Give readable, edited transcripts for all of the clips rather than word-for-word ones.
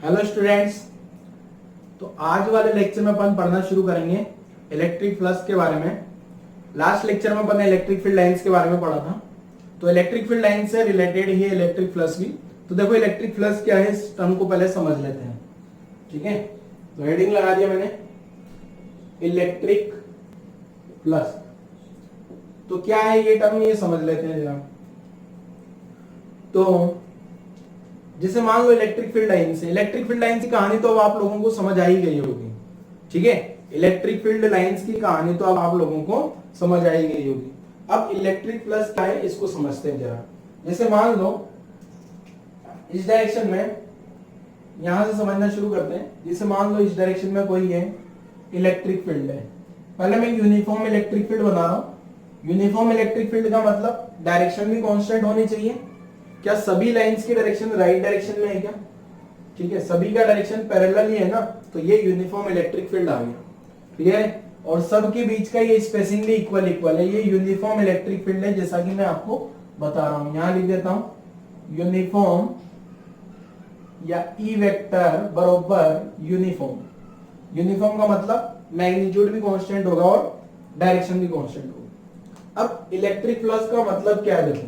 Hello students. तो आज वाले लेक्चर में अपन पढ़ना शुरू करेंगे इलेक्ट्रिक फ्लक्स के बारे में। लास्ट लेक्चर में अपन ने इलेक्ट्रिक फील्ड लाइंस के बारे में पढ़ा था। तो इलेक्ट्रिक फील्ड लाइन से रिलेटेड ही इलेक्ट्रिक फ्लक्स भी। तो देखो इलेक्ट्रिक फ्लक्स क्या है, इस टर्म को पहले समझ लेते हैं। ठीक है, तो हेडिंग लगा दिया मैंने, इलेक्ट्रिक फ्लक्स। तो क्या है ये टर्म, ये समझ लेते हैं जरा। तो जैसे मान लो इलेक्ट्रिक फील्ड लाइन की कहानी तो अब आप लोगों को समझ आ ही गई होगी। ठीक है, इलेक्ट्रिक फील्ड लाइंस की कहानी तो अब आप लोगों को समझ आ ही गई होगी। अब इलेक्ट्रिक फ्लक्स क्या है इसको समझते हैं जरा। जैसे मान लो इस डायरेक्शन में, यहां से समझना शुरू करते हैं। जैसे मान लो इस डायरेक्शन में कोई है इलेक्ट्रिक फील्ड है। पहले मैं यूनिफॉर्म इलेक्ट्रिक फील्ड बना रहा हूं। यूनिफॉर्म इलेक्ट्रिक फील्ड का मतलब डायरेक्शन भी कांस्टेंट होनी चाहिए। क्या सभी लाइंस की डायरेक्शन राइट डायरेक्शन में है क्या? ठीक है, सभी का डायरेक्शन पैरेलल ही है ना, तो ये यूनिफॉर्म इलेक्ट्रिक फील्ड आ गया। क्लियर है? और सबके बीच का ये स्पेसिंग भी इक्वल है, ये यूनिफॉर्म इलेक्ट्रिक फील्ड है। जैसा कि मैं आपको बता रहा हूं, यहां लिख देता हूं यूनिफॉर्म या ई वेक्टर बरोबर यूनिफॉर्म। यूनिफॉर्म का मतलब मैग्नीट्यूड भी कांस्टेंट होगा और डायरेक्शन भी कांस्टेंट होगा। अब इलेक्ट्रिक फ्लक्स का मतलब क्या है, देखो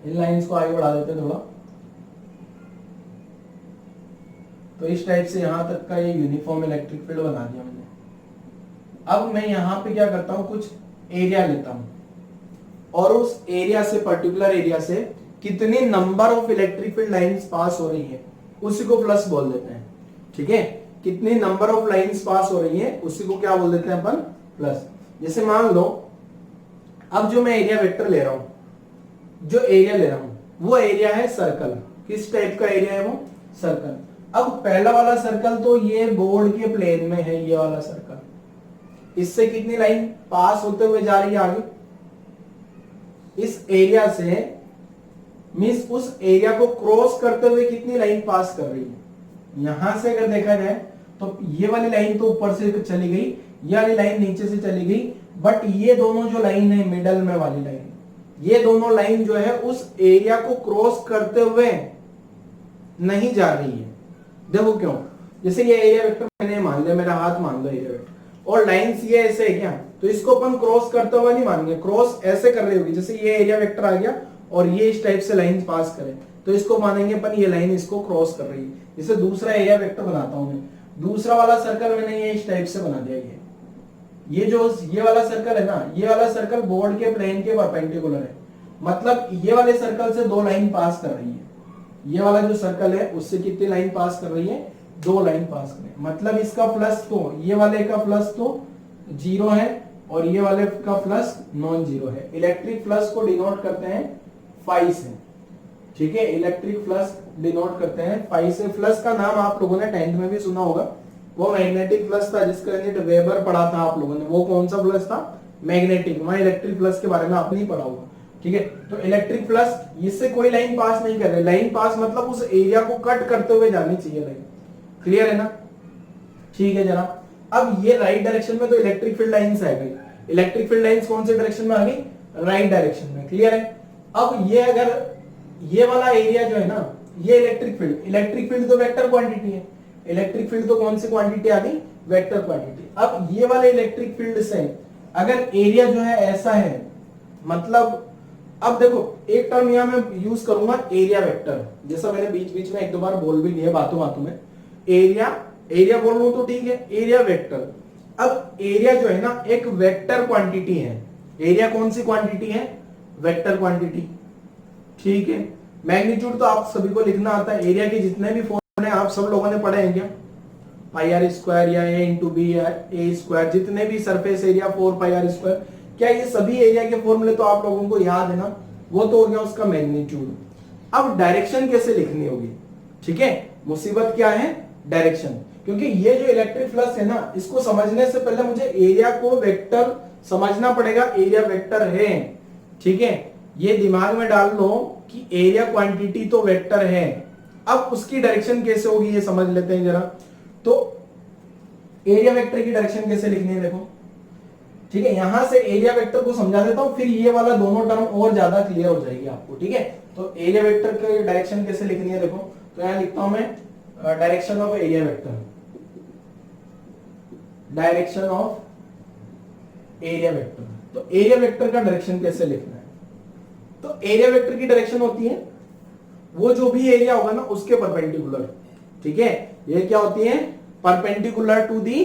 इन लाइंस को आगे बढ़ा देते थोड़ा। तो इस टाइप से यहां तक का ये यूनिफॉर्म इलेक्ट्रिक फील्ड बना दिया मैंने। अब मैं यहां पे क्या करता हूं, कुछ एरिया लेता हूं और उस एरिया से, पर्टिकुलर एरिया से कितने number of electric field lines pass हो रही है उसी को प्लस बोल देते हैं। ठीक है, कितनी नंबर ऑफ लाइंस पास हो रही है उसी को क्या बोल देते हैं अपन, प्लस। जैसे मान लो अब जो मैं एरिया वेक्टर ले रहा हूं, जो एरिया ले रहा हूं वो एरिया है सर्कल। किस टाइप का एरिया है वो, सर्कल। अब पहला वाला सर्कल तो ये बोर्ड के प्लेन में है, ये वाला सर्कल। इससे कितनी लाइन पास होते हुए जा रही है आगे, इस एरिया से, मींस उस एरिया को क्रॉस करते हुए कितनी लाइन पास कर रही है। यहां से अगर देखा जाए तो ये वाली लाइन तो ऊपर से चली गई, ये वाली लाइन नीचे से चली गई, बट ये दोनों जो लाइन है मिडल में वाली लाइन, ये दोनों लाइन जो है उस एरिया को क्रॉस करते हुए नहीं जा रही है। देखो क्यों, जैसे ये एरिया वेक्टर मैंने मान लिया, मेरा हाथ मान लो एरिया वेक्टर, और लाइंस ये ऐसे है क्या, तो इसको अपन क्रॉस करते हुए नहीं मानेंगे, क्रॉस ऐसे कर रही होगी। जैसे ये एरिया वेक्टर आ गया और ये इस टाइप से लाइन पास करे तो इसको मानेंगे अपन ये लाइन इसको क्रॉस कर रही है। जैसे दूसरा एरिया वेक्टर बनाता हूं मैं, दूसरा वाला सर्कल मैंने ये इस टाइप से बना दिया। ये जो ये वाला सर्कल है ना, ये वाला सर्कल बोर्ड के प्लेन के परपेंडिकुलर है, मतलब ये वाले सर्कल से दो लाइन पास कर रही है। ये वाला जो सर्कल है उससे कितनी लाइन पास कर रही है, दो लाइन पास कर रही है। मतलब इसका प्लस तो, ये वाले का प्लस तो जीरो है और ये वाले का प्लस नॉन जीरो है। इलेक्ट्रिक फ्लक्स को डिनोट करते हैं फाई से। ठीक है, इलेक्ट्रिक फ्लक्स डिनोट करते हैं फाई से। फ्लक्स का नाम आप लोगों ने 10th में भी सुना होगा, वो मैग्नेटिक फ्लक्स था जिसका यूनिट वेबर पढ़ा था आप लोगों ने। वो कौन सा फ्लक्स था, मैग्नेटिक। वहां इलेक्ट्रिक फ्लक्स के बारे में आपने नहीं पढ़ा होगा। ठीक है, तो इलेक्ट्रिक फ्लक्स, इससे कोई लाइन पास नहीं कर रही। लाइन पास मतलब उस एरिया को कट करते हुए जानी चाहिए लाइन। क्लियर है ना? ठीक है जरा। अब ये राइट डायरेक्शन में तो इलेक्ट्रिक फील्ड लाइंस आ गई। इलेक्ट्रिक फील्ड लाइंस कौन से डायरेक्शन में आ गई, राइट डायरेक्शन में। क्लियर है? अब ये अगर ये वाला एरिया जो है ना, ये इलेक्ट्रिक फील्ड तो वेक्टर क्वांटिटी है। इलेक्ट्रिक फील्ड तो कौन सी क्वांटिटी आ गई, वेक्टर क्वांटिटी। अब ये वाले इलेक्ट्रिक फील्ड से अगर एरिया जो है ऐसा है, मतलब अब देखो एक टर्म यहां मैं यूज करूंगा एरिया वेक्टर, जैसा मैंने बीच बीच में एक दो बार बोल भी लिया बातों बातों में। एरिया बोल रहा हूं तो ठीक है, एरिया वेक्टर। अब एरिया जो है ना एक वेक्टर क्वांटिटी है। एरिया कौन सी क्वांटिटी है, वेक्टर क्वांटिटी। ठीक है, मैग्नीट्यूड तो आप सभी को लिखना आता है। एरिया के जितने भी फॉर्मूले आप सब लोगों ने पढ़े हैं क्या, पाई आर स्क्वायर या ए इंटू बी या ए स्क्वायर, जितने भी surface area 4 pi R square, क्या ये सभी एरिया के फॉर्मूले तो आप लोगों को याद है ना। वो तो हो गया उसका मैग्नीट्यूड। अब डायरेक्शन कैसे लिखनी होगी, ठीक है, मुसीबत क्या है, डायरेक्शन। क्योंकि ये जो इलेक्ट्रिक फ्लक्स है ना, इसको समझने से पहले मुझे एरिया को वेक्टर समझना पड़ेगा। एरिया वेक्टर है, ठीक है, ये दिमाग में डाल लो कि एरिया क्वांटिटी तो वेक्टर है। अब उसकी डायरेक्शन कैसे होगी ये समझ लेते हैं जरा। तो एरिया वेक्टर की डायरेक्शन कैसे लिखनी है, देखो। ठीक है, यहां से एरिया वेक्टर को समझा देता हूं, फिर ये वाला दोनों टर्म और ज्यादा क्लियर हो जाएगी आपको। ठीक है, तो एरिया वेक्टर की डायरेक्शन कैसे लिखनी है, देखो। तो यहां लिखता हूं मैं direction of area vector, direction of area vector. तो एरिया वेक्टर का डायरेक्शन कैसे लिखना है? तो एरिया वेक्टर की डायरेक्शन होती है वो जो भी एरिया होगा ना उसके परपेंडिकुलर, ठीक है। ये क्या होती है? Perpendicular to the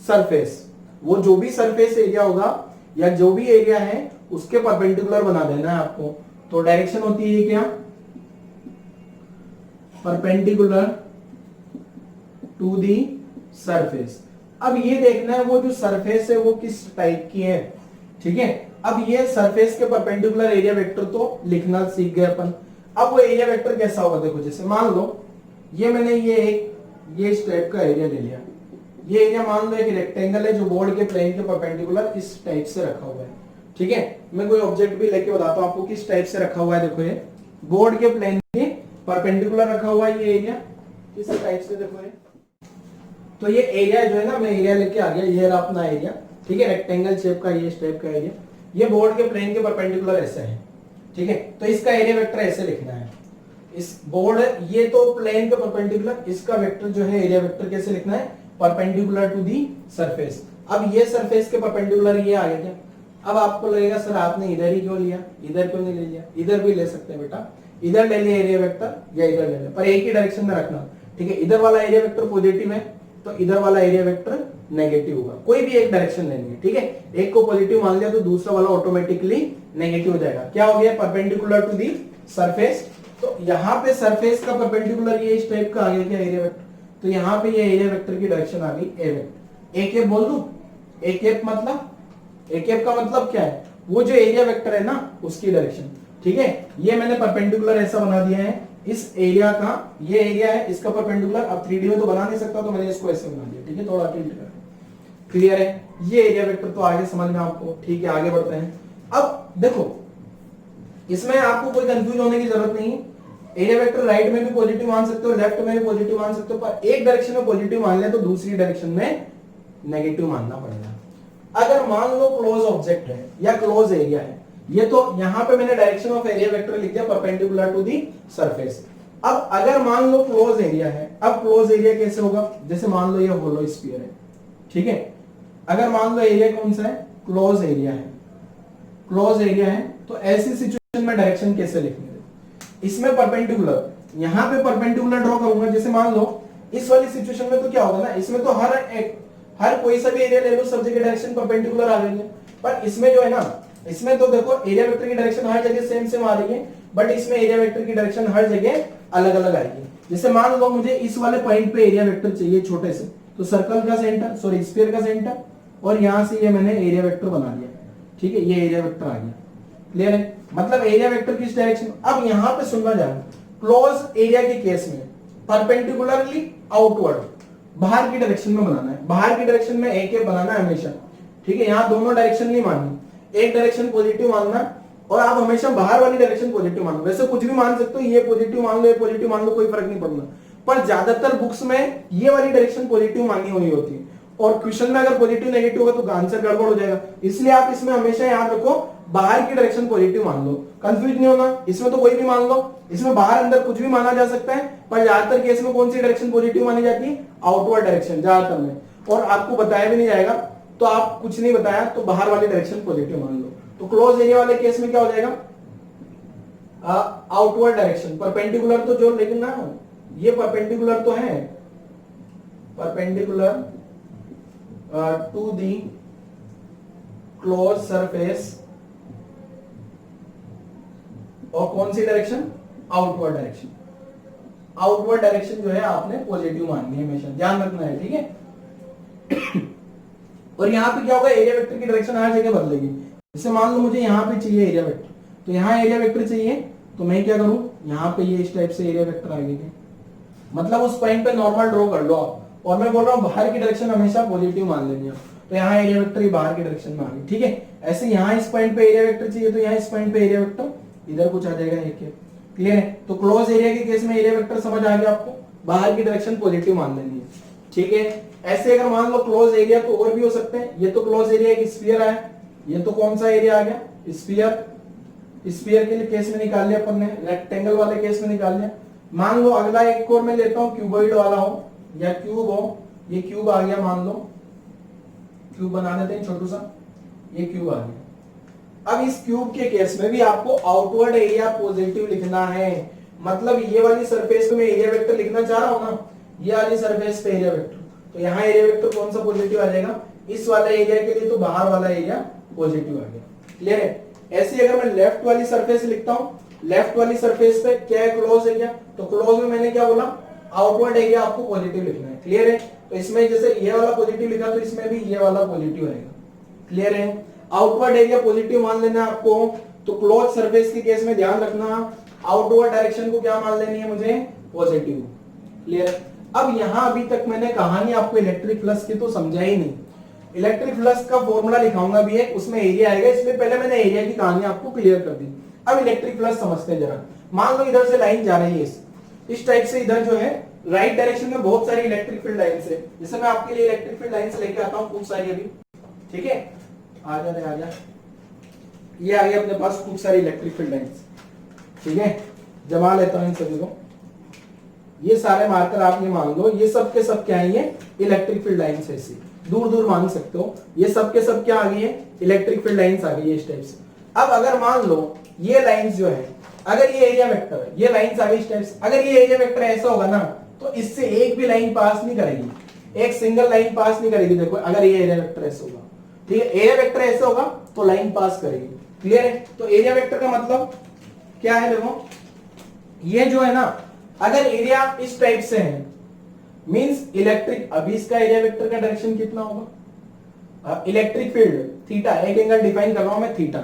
surface. वो जो भी सरफेस एरिया होगा या जो भी एरिया है उसके परपेंडिकुलर बना देना है आपको। तो डायरेक्शन होती है क्या? Perpendicular to the surface. अब ये देखना है वो जो सरफेस है वो किस टाइप की है, ठीक है। अब ये सरफेस के परपेंडिकुलर एरिया वेक्टर तो लिखना सीख गए अपन। अब वो एरिया वेक्टर कैसा होगा? देखो जैसे मान लो ये मैंने ये इस टाइप का एरिया ले लिया। ये एरिया मान लो एक रेक्टेंगल है जो बोर्ड के प्लेन के परपेंडिकुलर इस टाइप से रखा हुआ है, ठीक है। मैं कोई ऑब्जेक्ट भी लेके बताता हूं आपको किस टाइप से रखा हुआ है। देखो ये बोर्ड के प्लेन के परपेंडिकुलर रखा हुआ है ये एरिया इस टाइप से। देखो ये तो ये एरिया जो है ना, मैं एरिया लेके आ गया, ये रहा अपना एरिया, ठीक है। रेक्टेंगल शेप का ये इस टाइप का एरिया, ये बोर्ड के प्लेन के परपेंडिकुलर ऐसे है, ठीक है। तो इसका एरिया वेक्टर ऐसे लिखना है। इस बोर्ड ये तो प्लेन के परपेंडिकुलर, इसका वेक्टर जो है एरिया वेक्टर कैसे लिखना है? Perpendicular to the surface. अब ये सरफेस के परपेंडिकुलर ये आ गया क्या? अब आपको लगेगा सर आपने इधर ही क्यों लिया, इधर क्यों नहीं ले लिया? इधर भी ले सकते हैं बेटा, इधर ले लिया एरिया वेक्टर या इधर ले लिया, पर एक ही डायरेक्शन में रखना, ठीक है। इधर वाला एरिया वेक्टर पॉजिटिव है तो इधर वाला एरिया वेक्टर नेगेटिव होगा। कोई भी एक डायरेक्शन लेनी है, ठीक है। एक को पॉजिटिव मान लिया तो दूसरा वाला ऑटोमेटिकली नेगेटिव हो जाएगा। क्या हो गया? Perpendicular to the surface. तो यहाँ पे सरफेस का परपेंडिकुलर ये इस टाइप का आ गया क्या? Area vector. तो यहाँ पे ये एरिया वेक्टर की डायरेक्शन आ गई ए वेक्टर। ए कैप बोल दूं? ए कैप का मतलब क्या है? वो जो एरिया वेक्टर है ना उसकी डायरेक्शन, ठीक है। ये मैंने परपेंडिकुलर ऐसा बना दिया है इस एरिया का, ये एरिया है इसका परपेंडिकुलर। अब 3D में तो बना नहीं सकता तो मैंने इसको ऐसे बना दिया, ठीक है। थोड़ा टिल्ट कर, क्लियर है? ये एरिया वेक्टर तो आगे समझ में आपको, ठीक है। आगे बढ़ते हैं। अब देखो इसमें आपको कोई कंफ्यूज होने की जरूरत नहीं है। एरिया वेक्टर राइट में भी पॉजिटिव मान सकते हो, लेफ्ट में भी पॉजिटिव मान सकते हो, पर एक डायरेक्शन में पॉजिटिव मान लिया तो दूसरी डायरेक्शन में नेगेटिव मानना पड़ेगा। अगर मान लो क्लोज ऑब्जेक्ट है या क्लोज एरिया है, ये तो यहां पे मैंने डायरेक्शन ऑफ एरिया वेक्टर लिख दिया परपेंडिकुलर टू दी सरफेस। अब अगर मान लो क्लोज एरिया है, अब क्लोज एरिया कैसे होगा? जैसे मान लो ये होलो स्फीयर है, ठीक है। अगर मान लो एरिया कौन सा है? क्लोज एरिया है। क्लोज एरिया है तो ऐसी सिचुएशन में डायरेक्शन कैसे लिखेंगे? इसमें परपेंडिकुलर, यहां पे परपेंडिकुलर ड्रॉ करूंगा। जैसे मान लो इस वाली सिचुएशन में तो क्या होगा ना, इसमें तो हर कोई सा भी एरिया ले लो सब जगह डायरेक्शन परपेंडिकुलर आ रही है। पर इसमें जो है ना, इसमें तो देखो एरिया वेक्टर की डायरेक्शन हर जगह सेम आ रही है, बट इसमें एरिया वेक्टर की डायरेक्शन हर जगह अलग अलग आएगी। जैसे मान लो मुझे इस वाले पॉइंट पे एरिया वेक्टर चाहिए छोटे से, तो सर्कल का सेंटर, सॉरी स्फीयर का सेंटर, और यहां से ये मैंने एरिया वेक्टर बना दिया, ठीक है। ये एरिया वेक्टर आ गया, क्लियर है? मतलब एरिया वेक्टर किस डायरेक्शन। अब यहां पे सुनना जाना, क्लोज एरिया के केस में परपेंडिकुलरली आउटवर्ड, बाहर की डायरेक्शन में बनाना है। बाहर की डायरेक्शन में एक बनाना है हमेशा, ठीक है। यहां दोनों डायरेक्शन नहीं माननी, एक डायरेक्शन पॉजिटिव मानना और आप हमेशा बाहर वाली डायरेक्शन पॉजिटिव मानो। वैसे कुछ भी मान सकते हो, ये पॉजिटिव मान लो, ये पॉजिटिव मान लो, कोई फर्क नहीं पड़ना। पर ज्यादातर बुक्स में ये वाली डायरेक्शन पॉजिटिव माननी हुई होती है, और क्वेश्चन में अगर पॉजिटिव नेगेटिव होगा तो आंसर गड़बड़ हो जाएगा। इसलिए आप इसमें हमेशा याद रखो बाहर की डायरेक्शन पॉजिटिव मान लो, कंफ्यूज नहीं होना। इसमें तो कोई भी मान लो, इसमें बाहर अंदर कुछ भी माना जा सकता है, पर ज्यादातर केस में कौन सी डायरेक्शन पॉजिटिव मानी जाती है? आउटवर्ड डायरेक्शन ज्यादातर में। और आपको बताया भी नहीं जाएगा, तो आप कुछ नहीं बताया तो बाहर वाली डायरेक्शन पॉजिटिव मान लो। तो क्लोज एरिया वाले केस में क्या हो जाएगा? आउटवर्ड डायरेक्शन परपेंडिकुलर, तो जो लेकिन ना ये परपेंडिकुलर तो है, perpendicular to the close surface, और कौन सी direction? Outward direction. Outward direction जो है आपने पॉजिटिव माननी है, हमेशा ध्यान रखना है, ठीक है। और यहां पे क्या होगा? एरिया वेक्टर की डायरेक्शन हर जगह बदलेगी। जैसे मान लो मुझे यहां पे चाहिए एरिया वेक्टर, तो यहां एरिया वेक्टर चाहिए, तो मैं क्या करूं? यहां पे ये इस टाइप से एरिया वेक्टर आ गया, मतलब उस पॉइंट पे नॉर्मल ड्रॉ कर लो आप। और मैं बोल रहा हूं बाहर की डायरेक्शन हमेशा पॉजिटिव मान लेनी है, तो यहाँ एरिया वेक्टर ही बाहर की डायरेक्शन में आ गई, ठीक है। ऐसे यहाँ इस पॉइंट पे एरिया वेक्टर चाहिए, तो यहाँ इस पॉइंट पे एरिया वेक्टर इधर कुछ आ जाएगा, एक क्लियर है? तो क्लोज एरिया के केस में एरिया वेक्टर समझ आ गया आपको, बाहर की डायरेक्शन पॉजिटिव मान लेनी है, ठीक है। ऐसे अगर मान लो क्लोज एरिया तो और भी हो सकते हैं। ये तो क्लोज एरिया एक स्फीयर है, ये तो कौन सा एरिया आ गया? स्फीयर। स्फीयर के लिए केस में निकाल लिया अपन ने, रेक्टेंगल वाले केस में निकाल लिया। मान लो अगला एक और मैं लेता हूं क्यूबॉइड वाला हो या क्यूब हो, ये क्यूब आ गया, मान लो क्यूब बना देते हैं छोटू सा, ये क्यूब आ गया। अब इस क्यूब के केस में भी आपको आउटवर्ड एरिया पॉजिटिव लिखना है, मतलब ये वाली सरफेस पे मैं एरिया वेक्टर लिखना चाह रहा हूं ना, ये वाली सरफेस पे एरिया वेक्टर, तो यहाँ एरिया वेक्टर कौन सा पॉजिटिव आ जाएगा, इस वाले एरिया के लिए तो बाहर वाला एरिया पॉजिटिव आ गया। क्लियर है? ऐसे अगर मैं लेफ्ट वाली सरफेस लिखता हूं, लेफ्ट वाली सरफेस पे क्या है, क्लोज एरिया, तो क्लोज में मैंने क्या बोला, आउटवर्ड एरिया आपको पॉजिटिव लिखना है। क्लियर है? तो इसमें जैसे ये वाला पॉजिटिव लिखा तो इसमें भी ये वाला पॉजिटिव आएगा। क्लियर है? आउटवर्ड एरिया पॉजिटिव मान लेना है आपको, तो क्लोज सरफेस के केस में ध्यान रखना आउटवर्ड डायरेक्शन को क्या मान लेनी है मुझे, पॉजिटिव। क्लियर? अब यहां अभी तक मैंने कहानी आपको इलेक्ट्रिक फ्लक्स की तो समझा ही नहीं। इलेक्ट्रिक फ्लक्स का फॉर्मूला लिखाऊंगा भी है, उसमें एरिया आएगा, इसलिए पहले मैंने एरिया की कहानी आपको क्लियर कर दी। अब इलेक्ट्रिक फ्लक्स समझते हैं जरा। मान लो इधर से लाइन जा रही है, इस टाइप से, इधर जो है राइट डायरेक्शन में बहुत सारी इलेक्ट्रिक फील्ड लाइंस है, जैसे मैं आपके लिए इलेक्ट्रिक फील्ड लाइंस लेके आता हूं खूब सारी अभी। ठीक है, आ जा रे आ जा, ये आ गई अपने पास खूब सारी इलेक्ट्रिक फील्ड लाइंस। ठीक है, जमा लेता हूं इन सभी को, ये सारे मार्कर आप ये मान लो, ये सब के सब क्या है, ये इलेक्ट्रिक फील्ड लाइंस है, ऐसी दूर दूर मान सकते हो, ये सब के सब क्या आ गई है, इलेक्ट्रिक फील्ड लाइंस आ गई है इस टाइप से। अब अगर मान लो ये लाइंस जो है, अगर ये एरिया वेक्टर है, ये लाइंस आ गई इस टाइप से, अगर ये एरिया वेक्टर ऐसा होगा ना, तो इससे एक भी लाइन पास नहीं करेगी, एक सिंगल लाइन पास नहीं करेगी। देखो अगर ये एरिया वेक्टर ऐसा होगा, ठीक है, एरिया वेक्टर ऐसा होगा तो लाइन पास करेगी। क्लियर है? तो एरिया वेक्टर का मतलब क्या है, देखो ये जो है ना, अगर एरिया इस टाइप से है, मींस इलेक्ट्रिक, अभी इसका एरिया वेक्टर का डायरेक्शन कितना होगा, इलेक्ट्रिक फील्ड थीटा, एक एंगल डिफाइन कर रहा हूं मैं, थीटा,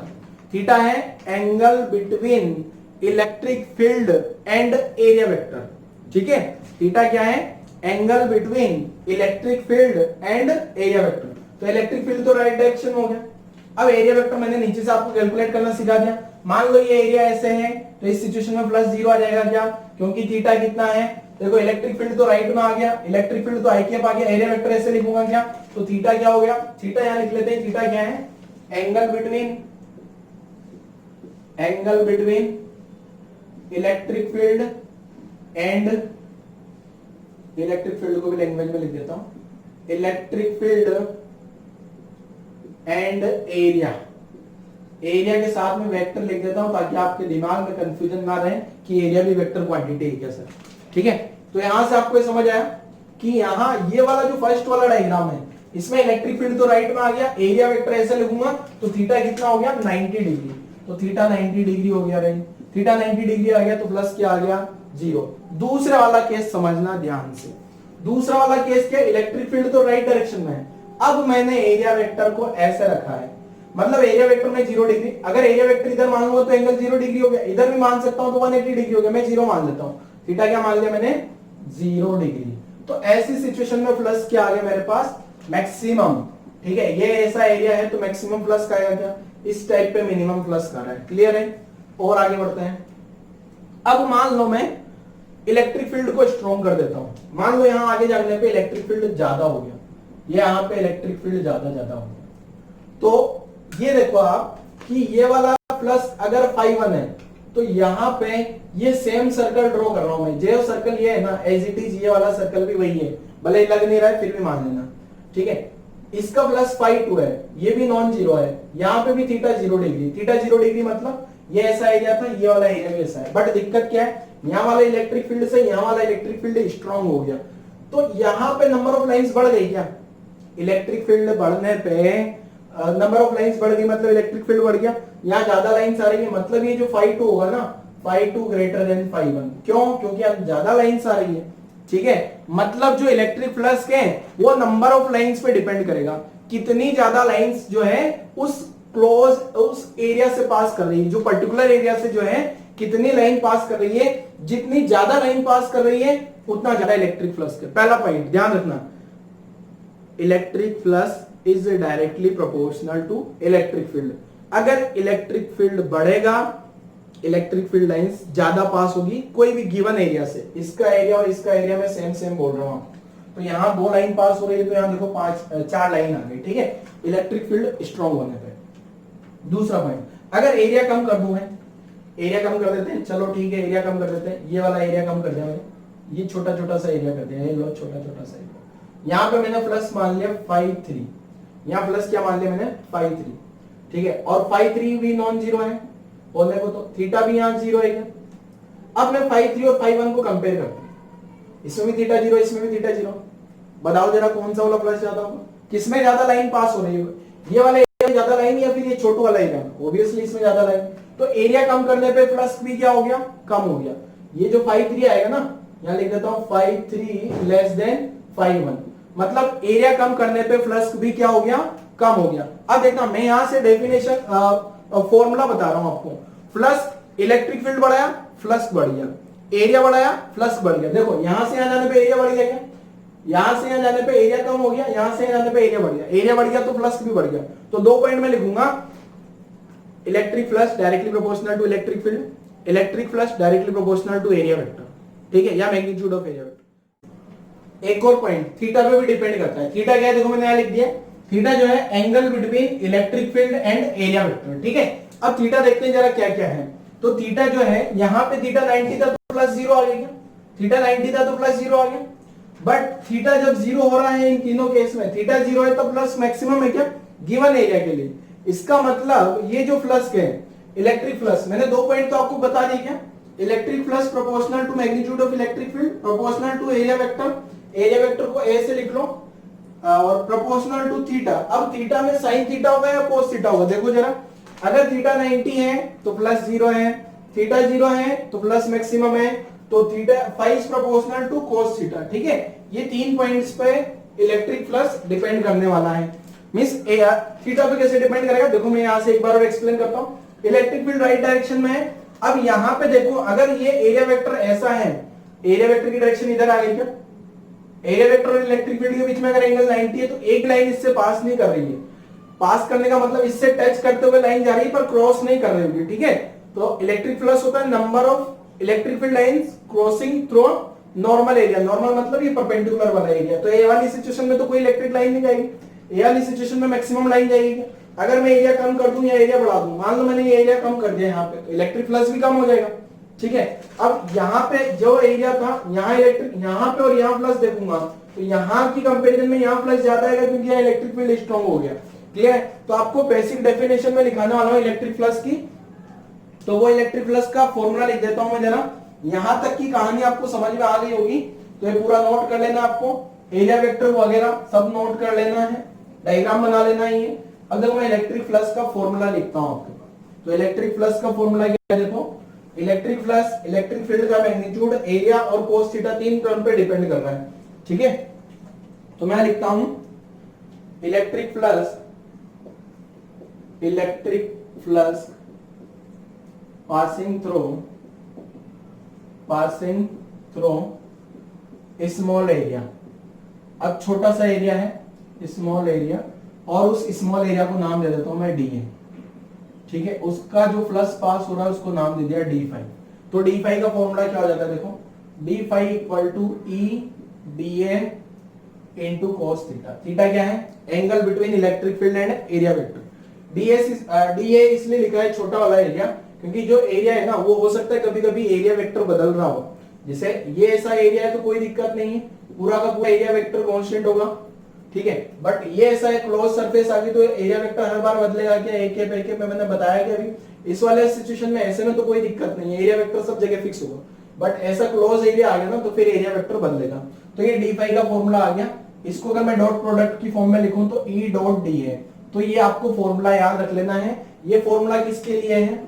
थीटा है angle between electric field and area vector. ठीक है, थीटा क्या है, angle between electric field and area vector. तो इलेक्ट्रिक फील्ड तो राइट डायरेक्शन में हो गया। अब एरिया वेक्टर मैंने नीचे से आपको कैलकुलेट करना सिखा दिया। मान लो ये एरिया ऐसे है, तो इस सिचुएशन में प्लस 0 आ जाएगा क्या, क्योंकि थीटा कितना है, देखो इलेक्ट्रिक फील्ड तो राइट में आ गया, इलेक्ट्रिक फील्ड तो आई के आ गया, एरिया वेक्टर ऐसे लिखूंगा क्या, तो थीटा क्या हो गया, थीटा यहां लिख लेते हैं, थीटा क्या है, angle between electric field and, electric field को भी लैंग्वेज में लिख देता हूं, electric field and area, area के साथ में वेक्टर लिख देता हूं ताकि आपके दिमाग में कंफ्यूजन ना रहे कि एरिया भी वेक्टर क्वांटिटी है क्या सर। ठीक है, तो यहां से आपको ये समझ आया कि यहां ये वाला जो फर्स्ट वाला डायग्राम है, इसमें इलेक्ट्रिक फील्ड तो राइट में आ गया, एरिया वेक्टर ऐसे लिखूंगा तो थीटा कितना हो गया, 90 डिग्री, तो थीटा 90 डिग्री हो गया, रही थीटा 90 डिग्री आ गया तो प्लस क्या आ गया, 0। दूसरा वाला केस समझना ध्यान से, दूसरा वाला केस क्या, इलेक्ट्रिक फील्ड तो राइट डायरेक्शन में है, अब मैंने एरिया वेक्टर को ऐसे रखा है, मतलब एरिया वेक्टर में 0 डिग्री, अगर एरिया वेक्टर इधर मानूंगा तो एंगल 0 डिग्री हो गया, इधर भी मान सकता हूं तो 180 डिग्री हो गया, मैं 0 मान लेता हूं, थीटा क्या मान लिया मैंने, 0 डिग्री। तो ऐसी सिचुएशन में प्लस क्या आ गया मेरे पास, मैक्सिमम। ठीक है, ये ऐसा एरिया है तो मैक्सिमम प्लस का आएगा क्या, इस टाइप पे मिनिमम प्लस का रहा है। क्लियर है? और आगे बढ़ते हैं। अब मान लो मैं इलेक्ट्रिक फील्ड को स्ट्रॉन्ग कर देता हूं, मान लो यहां आगे जाने पे इलेक्ट्रिक फील्ड ज्यादा हो गया, ये यहां पे इलेक्ट्रिक फील्ड ज्यादा हो गया, तो ये देखो आप कि ये वाला प्लस अगर 5 है तो यहां पे ये सेम सर्कल ड्रॉ कर रहा हूं मैं, जो सर्कल ये है ना एज इट इज, ये वाला सर्कल भी वही है, भले लग नहीं रहा है फिर भी मान लेना। ठीक है, इसका प्लस 5 है, ये भी नॉन जीरो है, यहां पे भी थीटा 0 डिग्री, थीटा 0 डिग्री मतलब ये ऐसा एरिया था, ये वाला एरिया भी ऐसा है, बट दिक्कत क्या है, यहाँ वाला इलेक्ट्रिक फील्ड से यहाँ वाला इलेक्ट्रिक फील्ड स्ट्रांग हो गया, तो यहाँ पे नंबर ऑफ लाइंस बढ़ गई क्या, इलेक्ट्रिक फील्ड बढ़ने पे नंबर ऑफ लाइंस बढ़ गई मतलब इलेक्ट्रिक फील्ड बढ़ गया, यहाँ ज्यादा लाइंस आ रही है, मतलब ये जो 5 होगा ना, 5 ग्रेटर देन 5, क्यों, क्योंकि अब ज्यादा लाइंस आ रही है। ठीक है, मतलब जो इलेक्ट्रिक फ्लक्स के वो नंबर ऑफ लाइंस पे डिपेंड करेगा, कितनी ज्यादा लाइंस जो है उस क्लोज उस एरिया से पास कर रही है, जो पर्टिकुलर एरिया से जो है कितनी लाइन पास कर रही है, जितनी ज्यादा लाइन पास कर रही है उतना ज्यादा इलेक्ट्रिक फ्लक्स के। पहला पॉइंट ध्यान रखना, electric flux is directly proportional to electric field. अगर इलेक्ट्रिक फील्ड बढ़ेगा, इलेक्ट्रिक फील्ड लाइंस ज्यादा पास होगी कोई भी गिवन एरिया से, इसका एरिया और इसका एरिया में सेम बोल रहा हूं, तो यहाँ 2 लाइन पास हो रही है तो यहाँ देखो 4 लाइन आ गई। ठीक है, इलेक्ट्रिक फील्ड स्ट्रॉन्ग होने पे। दूसरा पॉइंट, अगर एरिया कम कर दूं मैं, एरिया कम कर देते हैं, चलो ठीक है एरिया कम कर देते हैं, ये वाला एरिया कम कर दिया मैंने, ये छोटा छोटा सा एरिया कर दिया, ये लो छोटा छोटा सा एरिया। यहाँ पे मैंने प्लस मान लिया 5 3, यहाँ प्लस क्या मान लिया मैंने 5 3, ठीक है, और 5 3 भी नॉन जीरो है, बोलने को तो थीटा भी यहाँ जीरो है क्या। अब मैं 5 3 और 5 1 को कंपेयर करता हूँ, इसमें भी थीटा जीरो, इसमें भी थीटा जीरो, बताओ जरा कौन सा वाला प्लस ज्यादा होगा, किसमें ज्यादा लाइन पास हो रही है, ये वाला एरिया में ज्यादा लाइन या फिर ये छोटू वाला एरिया में, ऑब्वियसली इसमें ज्यादा लाइन, तो एरिया कम करने पे प्लस भी क्या हो गया, कम हो गया। ये जो 5 3 आएगा ना, यहाँ लिख देता हूं 5 3 लेस देन 5 1, मतलब एरिया कम करने पे फ्लक्स भी क्या हो गया, कम हो गया। अब देखना मैं यहां से डेफिनेशन फॉर्मूला बता रहा हूं आपको, फ्लक्स इलेक्ट्रिक फील्ड बढ़ाया फ्लक्स बढ़ गया, एरिया बढ़ाया फ्लक्स बढ़ गया। देखो यहां से यहां जाने पे एरिया बढ़ गया क्या, यहां से यहां जाने पे एरिया कम हो गया, यहां से यहां जाने पे एरिया बढ़ गया, एरिया बढ़ गया तो फ्लक्स भी बढ़ गया। तो 2 पॉइंट में लिखूंगा, electric flux directly proportional to electric field, electric flux directly proportional to area vector, ठीक है, या मैग्नीट्यूड ऑफ एरिया वेक्टर। एक और पॉइंट, थीटा पे भी डिपेंड करता है। थीटा क्या है, देखो मैंने यहां लिख दिया, थीटा जो है angle between electric field and area vector, ठीक है। अब थीटा देखते हैं जरा क्या क्या है। तो थीटा जो है, यहाँ पे थीटा 90 था तो प्लस 0 आ गया, थीटा 90 था तो प्लस 0 आ गया। बट थीटा जब 0 हो रहा है इन तीनों केस में, थीटा 0 है तो प्लस मैक्सिमम है क्या, गिवन एरिया के लिए। इसका मतलब ये जो फ्लक्स है इलेक्ट्रिक फ्लक्स, मैंने 2 पॉइंट तो आपको बता दिए क्या, electric flux proportional to magnitude of electric field, proportional to area vector, area vector को ए से लिख लो, और प्रोपोर्शनल टू थीटा। अब थीटा में साइन थीटा होगा या कोस थीटा होगा, देखो जरा, अगर थीटा 90 है तो प्लस 0 है, थीटा 0 है तो प्लस मैक्सिमम है, तो theta phi is proportional to cos theta, ठीक है। ये 3 पॉइंट्स पे इलेक्ट्रिक फ्लक्स डिपेंड करने वाला है। मींस थीटा पे कैसे डिपेंड करेगा, देखो मैं यहां से एक बार और एक्सप्लेन करता हूं। इलेक्ट्रिक फील्ड राइट डायरेक्शन में है, अब यहां पे देखो अगर ये एरिया वेक्टर ऐसा है, एरिया वेक्टर की डायरेक्शन इधर आ गई क्या, एरिया वेक्टर और इलेक्ट्रिक फील्ड के बीच में अगर एंगल 90 है तो एक लाइन इससे पास नहीं कर रही है, पास करने का मतलब इससे टच करते हुए लाइन जा रही है पर क्रॉस नहीं कर रही होगी, ठीक है। तो इलेक्ट्रिक फ्लक्स होता है number of electric field lines crossing through normal area, normal मतलब ये परपेंडिकुलर वाला एरिया। तो ए वाली सिचुएशन में तो कोई इलेक्ट्रिक लाइन नहीं जाएगी, ए वाली सिचुएशन में मैक्सिमम लाइन जाएगी। अगर मैं एरिया कम कर दूं या एरिया बढ़ा दूं, मान लो मैंने ये एरिया कम कर दिया यहाँ पे, तो इलेक्ट्रिक फ्लक्स भी कम हो जाएगा, ठीक है। अब यहाँ पे जो एरिया था, यहाँ इलेक्ट्रिक, यहाँ पे और यहाँ फ्लक्स देखूंगा तो यहाँ की कंपैरिजन में यहाँ फ्लक्स ज्यादा आएगा क्योंकि यहाँ इलेक्ट्रिक फील्ड स्ट्रांग हो गया, क्लियर है। तो आपको बेसिक डेफिनेशन में लिखाने वाला हूँ इलेक्ट्रिक फ्लक्स की, तो वो इलेक्ट्रिक फ्लक्स का फॉर्मूला लिख देता हूं मैं जरा। यहां तक की कहानी आपको समझ में आ गई होगी, तो ये पूरा नोट कर लेना, आपको एरिया वेक्टर वगैरह सब नोट कर लेना है, डायग्राम बना लेना है ये। अब देखो मैं इलेक्ट्रिक फ्लक्स का फॉर्मूला लिखता हूं आपके पास। तो इलेक्ट्रिक फ्लक्स का फॉर्मूला क्या है, देखो इलेक्ट्रिक फ्लक्स इलेक्ट्रिक फील्ड का मैग्नीट्यूड, एरिया और कोस थीटा 3 टर्म पे डिपेंड कर रहा है, ठीक है। तो मैं लिखता हूं electric flux passing through small area. अब छोटा सा एरिया है स्मॉल एरिया, और उस स्मॉल एरिया को नाम दे देता हूं मैं डी, ठीक है। उसका जो फ्लक्स पास हो रहा है उसको नाम दे दिया डी फाई। तो डी फाई का फॉर्मूला क्या हो जाता है, देखो D phi equal to E D A into cos theta. Theta क्या है, angle between electric field and area vector. D A इसलिए लिखा है छोटा वाला एरिया क्योंकि जो एरिया है ना वो हो सकता है कभी कभी एरिया वेक्टर बदल रहा हो, जैसे ये ऐसा एरिया है तो कोई दिक्कत नहीं है, पूरा का पूरा एरिया वेक्टर कांस्टेंट होगा, ठीक है। बट ये ऐसा है क्लोज सरफेस आ गई तो एरिया वेक्टर हर बार बदलेगा क्या, एक पे मैंने बताया कि अभी इस वाले सिचुएशन में ऐसे में तो कोई दिक्कत नहीं है, एरिया वेक्टर सब जगह फिक्स होगा। बट ऐसा क्लोज एरिया आ गया ना तो फिर एरिया वेक्टर बदलेगा। तो ये डी फाई का फॉर्मूला आ गया। इसको अगर मैं डॉट प्रोडक्ट की फॉर्म में लिखूं तो ई डॉट डी है। तो ये आपको फॉर्मूला याद रख लेना है। ये फॉर्मूला किसके लिए है,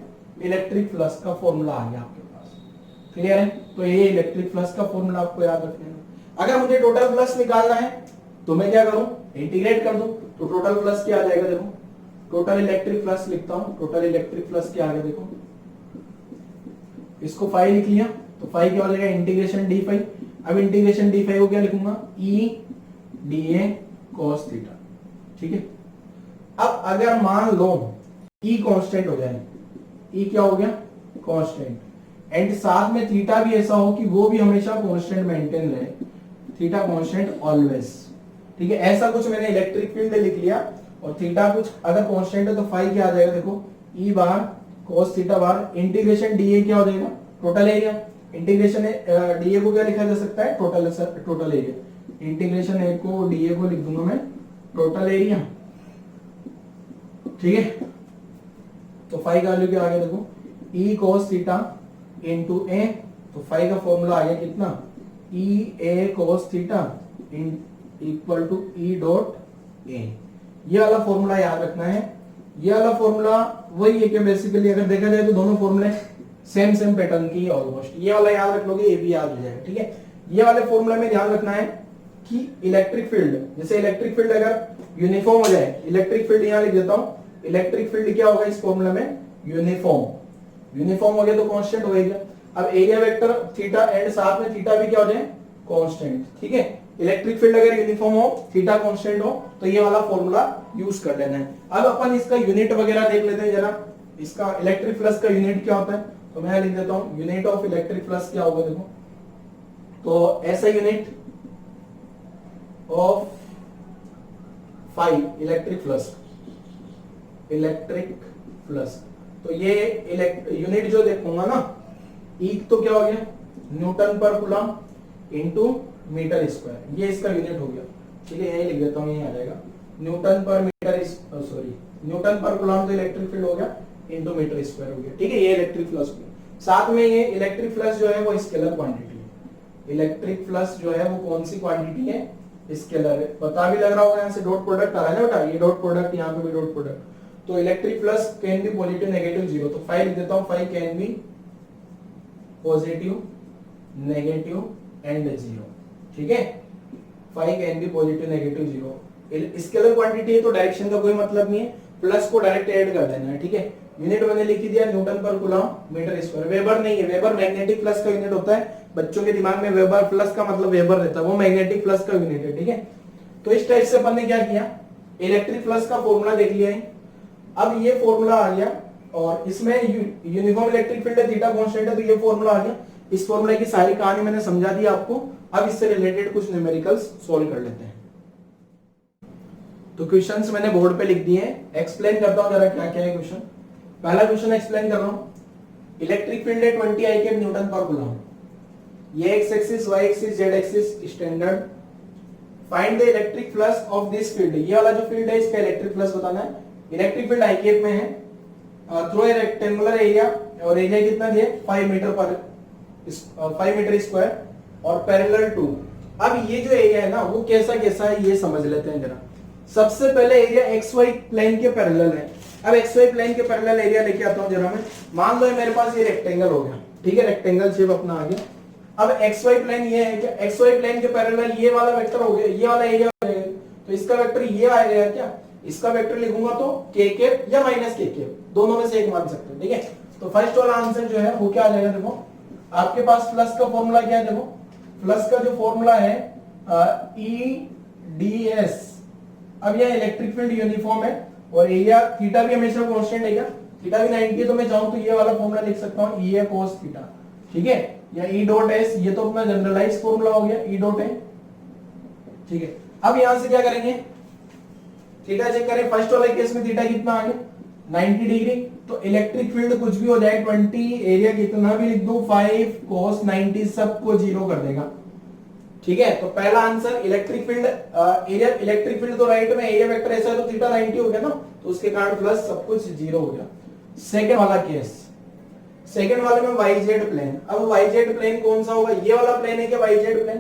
इलेक्ट्रिक फ्लक्स का फॉर्मूला आ गया आपके पास, क्लियर है। तो ये इलेक्ट्रिक फ्लक्स का फॉर्मूला आपको याद रखना है। अगर मुझे टोटल फ्लक्स निकालना है तो मैं क्या करूं, इंटीग्रेट कर दूं। तो टोटल फ्लक्स क्या आ जाएगा, देखो टोटल इलेक्ट्रिक फ्लक्स लिखता हूं। टोटल इलेक्ट्रिक फ्लक्स क्या आ गया, देखो इसको फाई लिख लिया तो फाई क्या हो जाएगा, इंटीग्रेशन डी फाई। अब इंटीग्रेशन डी फाई को क्या लिखूंगा, ई डी ए कॉस थीटा, ठीक है। अब अगर मान लो ई कांस्टेंट हो जाए, ई क्या हो गया, कांस्टेंट, एंड साथ में थीटा भी ऐसा हो कि वो भी हमेशा कांस्टेंट मेंटेन रहे, थीटा कांस्टेंट ऑलवेज, ठीक है। ऐसा कुछ मैंने इलेक्ट्रिक फील्ड लिख लिया और थीटा कुछ अगर कांस्टेंट है तो फाई क्या आ जाएगा, देखो ई बार cos थीटा बार इंटीग्रेशन डीए क्या हो जाएगा, टोटल एरिया। इंटीग्रेशन डीए को क्या लिखा जा सकता है, टोटल एरिया। इंटीग्रेशन ए को डीए को लिख दूंगा मैं टोटल एरिया, ठीक है। तो फाई का वैल्यू क्या आ गया देखो, E cos theta into A, तो फाई का फॉर्मूला आ गया कितना, E A cos theta equal to E dot A. ये वाला फॉर्मूला याद रखना है। ये वाला फॉर्मूला वही है कि बेसिकली अगर देखा जाए तो दोनों फॉर्मूले सेम पैटर्न की ऑलमोस्ट। ये वाला याद रख लोगे, ये भी याद हो जाएगा, ठीक है। ये वाले फॉर्मूला में ध्यान रखना है कि इलेक्ट्रिक फील्ड, जैसे इलेक्ट्रिक फील्ड अगर यूनिफॉर्म हो जाए, इलेक्ट्रिक फील्ड यहां लिख देता हूं, इलेक्ट्रिक फील्ड क्या होगा इस फॉर्मूला में, यूनिफॉर्म हो गया तो कांस्टेंट हो गया। अब एरिया वेक्टर थीटा एंड साथ में थीटा भी क्या हो जाए, कांस्टेंट, ठीक है। इलेक्ट्रिक फील्ड अगर यूनिफॉर्म हो, थीटा कांस्टेंट हो, तो ये वाला फॉर्मूला यूज कर लेना है। अब अपन इसका यूनिट वगैरह देख लेते हैं जरा। इसका इलेक्ट्रिक फ्लक्स का यूनिट क्या होता है, तो मैं लिख देता हूं यूनिट ऑफ इलेक्ट्रिक फ्लक्स क्या होगा देखो, तो ऐसा unit of phi electric flux, तो ये यूनिट जो देखूंगा ना, ई तो क्या हो गया Newton per coulomb into metre square, ये इसका यूनिट हो गया, ठीक है। यही लिख देता हूं, यही आ जाएगा न्यूटन पर कूलम, तो इलेक्ट्रिक फील्ड हो गया इनटू मीटर स्क्वायर हो गया, ठीक है। ये इलेक्ट्रिक फ्लक्स हो गया। साथ में ये इलेक्ट्रिक फ्लक्स जो है वो स्केलर क्वांटिटी है। इलेक्ट्रिक फ्लक्स जो है वो कौन सी क्वांटिटी है, स्केलर है। पता भी लग रहा होगा, यहाँ से डॉट प्रोडक्ट आ रहा है ना बेटा, ये डॉट प्रोडक्ट, यहाँ पे भी डॉट प्रोडक्ट। तो electric flux can be positive negative zero, तो फाई लिख देता हूं, phi can be positive negative and zero, ठीक है। Phi can be positive negative zero. Scalar quantity है तो डायरेक्शन का कोई मतलब नहीं है, प्लस को डायरेक्ट ऐड कर देना है, ठीक है। यूनिट मैंने लिख दिया Newton per coulomb metre square. Weber नहीं है, वेबर मैग्नेटिक फ्लक्स का यूनिट होता है। बच्चों के दिमाग में वेबर फ्लक्स का मतलब वेबर रहता है, वो मैग्नेटिक फ्लक्स का यूनिट है, ठीक है। तो इस टाइप से अपन ने क्या किया, इलेक्ट्रिक फ्लक्स का फॉर्मूला देख लिया है। अब ये फॉर्मूला आ गया और इसमें यूनिफॉर्म इलेक्ट्रिक फील्ड है, थीटा कांस्टेंट है, तो ये फॉर्मूला आ गया। इस फॉर्मूला की सारी कहानी मैंने समझा दी आपको। अब इससे रिलेटेड कुछ न्यूमेरिकल्स सॉल्व कर लेते हैं। तो क्वेश्चंस मैंने बोर्ड पे लिख दिए हैं, एक्सप्लेन करता हूं जरा क्या क्या है क्वेश्चन। पहला क्वेश्चन एक्सप्लेन कर रहा हूं। इलेक्ट्रिक फील्ड है 20 I के न्यूटन पर कूलम। ये X axis, Y axis, Z axis standard. Find the electric flux of this field. ये वाला जो फील्ड है इसका इलेक्ट्रिक फ्लक्स बताना है। इलेक्ट्रिक फील्ड I में है थ्रू ए रेक्टेंगुलर एरिया, और एरिया कितना दिया 5 मीटर स्क्वायर और पैरेलल टू। अब ये जो एरिया है ना वो कैसा कैसा है ये समझ लेते हैं जरा। सबसे पहले एरिया एक्स वाई प्लेन के पैरेलल है। अब एक्स वाई प्लेन के पैरेलल एरिया लेके आता हूं जरा मैं। मान लो मेरे पास ये रेक्टेंगल हो गया, ठीक है, रेक्टेंगल शेप अपना आ गया। अब एक्स वाई प्लेन ये है क्या, एक्स वाई प्लेन के पैरेलल ये वाला वेक्टर हो गया, ये वाला एरिया हो गया, तो इसका वेक्टर ये आएगा क्या, इसका वेक्टर लिखूंगा तो के कैप या माइनस के कैप, दोनों में से एक मान सकते हैं, ठीक है। तो फर्स्ट वाला आंसर जो है वो क्या आ जाएगा, देखो आपके पास फ्लक्स का फॉर्मूला क्या है, देखो फ्लक्स का जो फॉर्मूला है ई डी एस। अब यह इलेक्ट्रिक फील्ड यूनिफॉर्म है और एरिया थीटा भी हमेशा कांस्टेंट है क्या, थीटा भी 90 है, तो मैं चाहूं तो ये वाला फॉर्मूला लिख सकता हूं ई ए cos थीटा, ठीक है, या ई डॉट एस। ये तो अपना जनरलाइज्ड फॉर्मूला हो गया ई डॉट ए, ठीक है। अब यहां से क्या करेंगे, थीटा चेक करें। फर्स्ट वाले केस में थीटा कितना आ गया 90 डिग्री, तो इलेक्ट्रिक फील्ड कुछ भी हो जाए 20 एरिया कितना भी लिख दो 5 cos 90 सबको जीरो कर देगा, ठीक है। तो पहला answer electric field area, electric field तो राइट में एरिया वेक्टर ऐसा है तो थीटा 90 हो गया ना, तो उसके कारण प्लस सब कुछ जीरो हो गया। सेकंड वाला केस, सेकंड वाले में वाई जेड प्लेन। अब वाई जेड प्लेन कौन सा होगा, ये वाला प्लेन है क्या Y Z plane.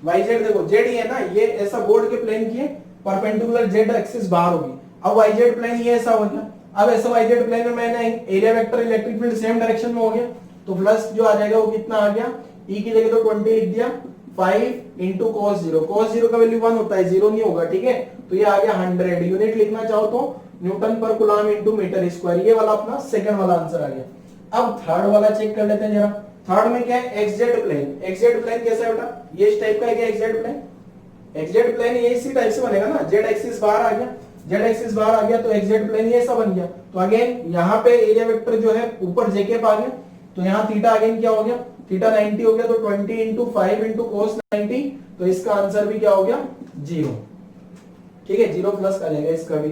Y Z देखो जेड ही है ना, ये ऐसा बोर्ड के प्लेन की परपेंडिकुलर जेड एक्सिस बाहर होगी। अब वाई जेड प्लेन ये ऐसा हो गया। अब ऐसा वाई जेड प्लेन में मैंने area vector electric field same direction में हो गया, तो प्लस जो आ जाएगा वो कितना आ गया, ई की जगह तो 20 लिख दिया, 5 इंटू cos 0। cos 0 का वैल्यू 1 होता है, 0 नहीं होगा, ठीक है। तो ये आ गया 100। यूनिट लिखना चाहो तो Newton per coulomb into metre square. ये वाला अपना सेकंड वाला आंसर आ गया। अब थर्ड वाला चेक कर लेते हैं जरा। थर्ड में क्या है, एक्सजेड प्लेन। एक्सजेड प्लेन कैसा है बेटा, ये इस टाइप का है क्या एक्सजेड प्लेन। एक्सजेड प्लेन ये इसी टाइप से बनेगा ना, जेड एक्सिस बाहर आ गया, जेड एक्सिस बाहर आ गया तो एक्सजेड प्लेन ये ऐसा बन गया। तो अगेन यहाँ पे एरिया वेक्टर जो है ऊपर जेकेप आ गया, तो यहाँ थीटा अगेन क्या हो गया, थीटा 90 हो गया, तो 20 इंटू 5 इंटू cos 90, तो इसका आंसर भी क्या हो गया 0, ठीक है, 0 प्लस का जाएगा इसका भी।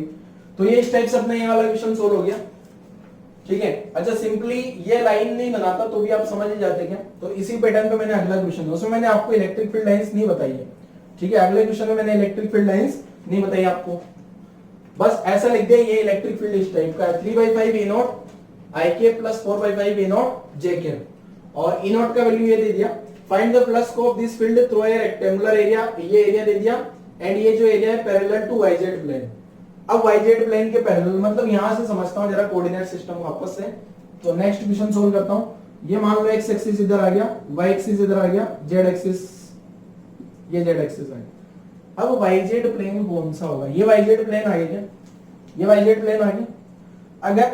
तो ये इस टाइप से अपने ये वाला क्वेश्चन सोल्व हो गया। ठीक है। अच्छा सिंपली ये लाइन नहीं बनाता तो भी आप समझ ही जाते क्या। तो इसी पैटर्न पे मैंने अगला क्वेश्चन दिया, उसमें मैंने आपको इलेक्ट्रिक फील्ड लाइंस नहीं बताई है, ठीक है। अगले क्वेश्चन में मैंने इलेक्ट्रिक फील्ड लाइंस नहीं बताई आपको, बस ऐसा लिख दिया ये इलेक्ट्रिक फील्ड इस टाइप का है 3/5 E not I K plus 4/5 E not J K, और E नॉट का वैल्यू ये दे दिया। Find the flux of this field through a rectangular area, ये एरिया दे दिया, एंड ये जो एरिया है पैरेलल टू YZ प्लेन। अब YZ प्लेन के पैरेलल मतलब यहां से समझता हूं जरा कोऑर्डिनेट सिस्टम वापस से। तो नेक्स्ट क्वेश्चन सोल्व करता हूं। ये मान लो x एक्सिस इधर आ गया, y एक्सिस इधर आ गया, z एक्सिस, ये z एक्सिस आ गया। अब YZ प्लेन कौन सा होगा, ये YZ प्लेन आ गया क्या, ये YZ प्लेन आ गया। अगर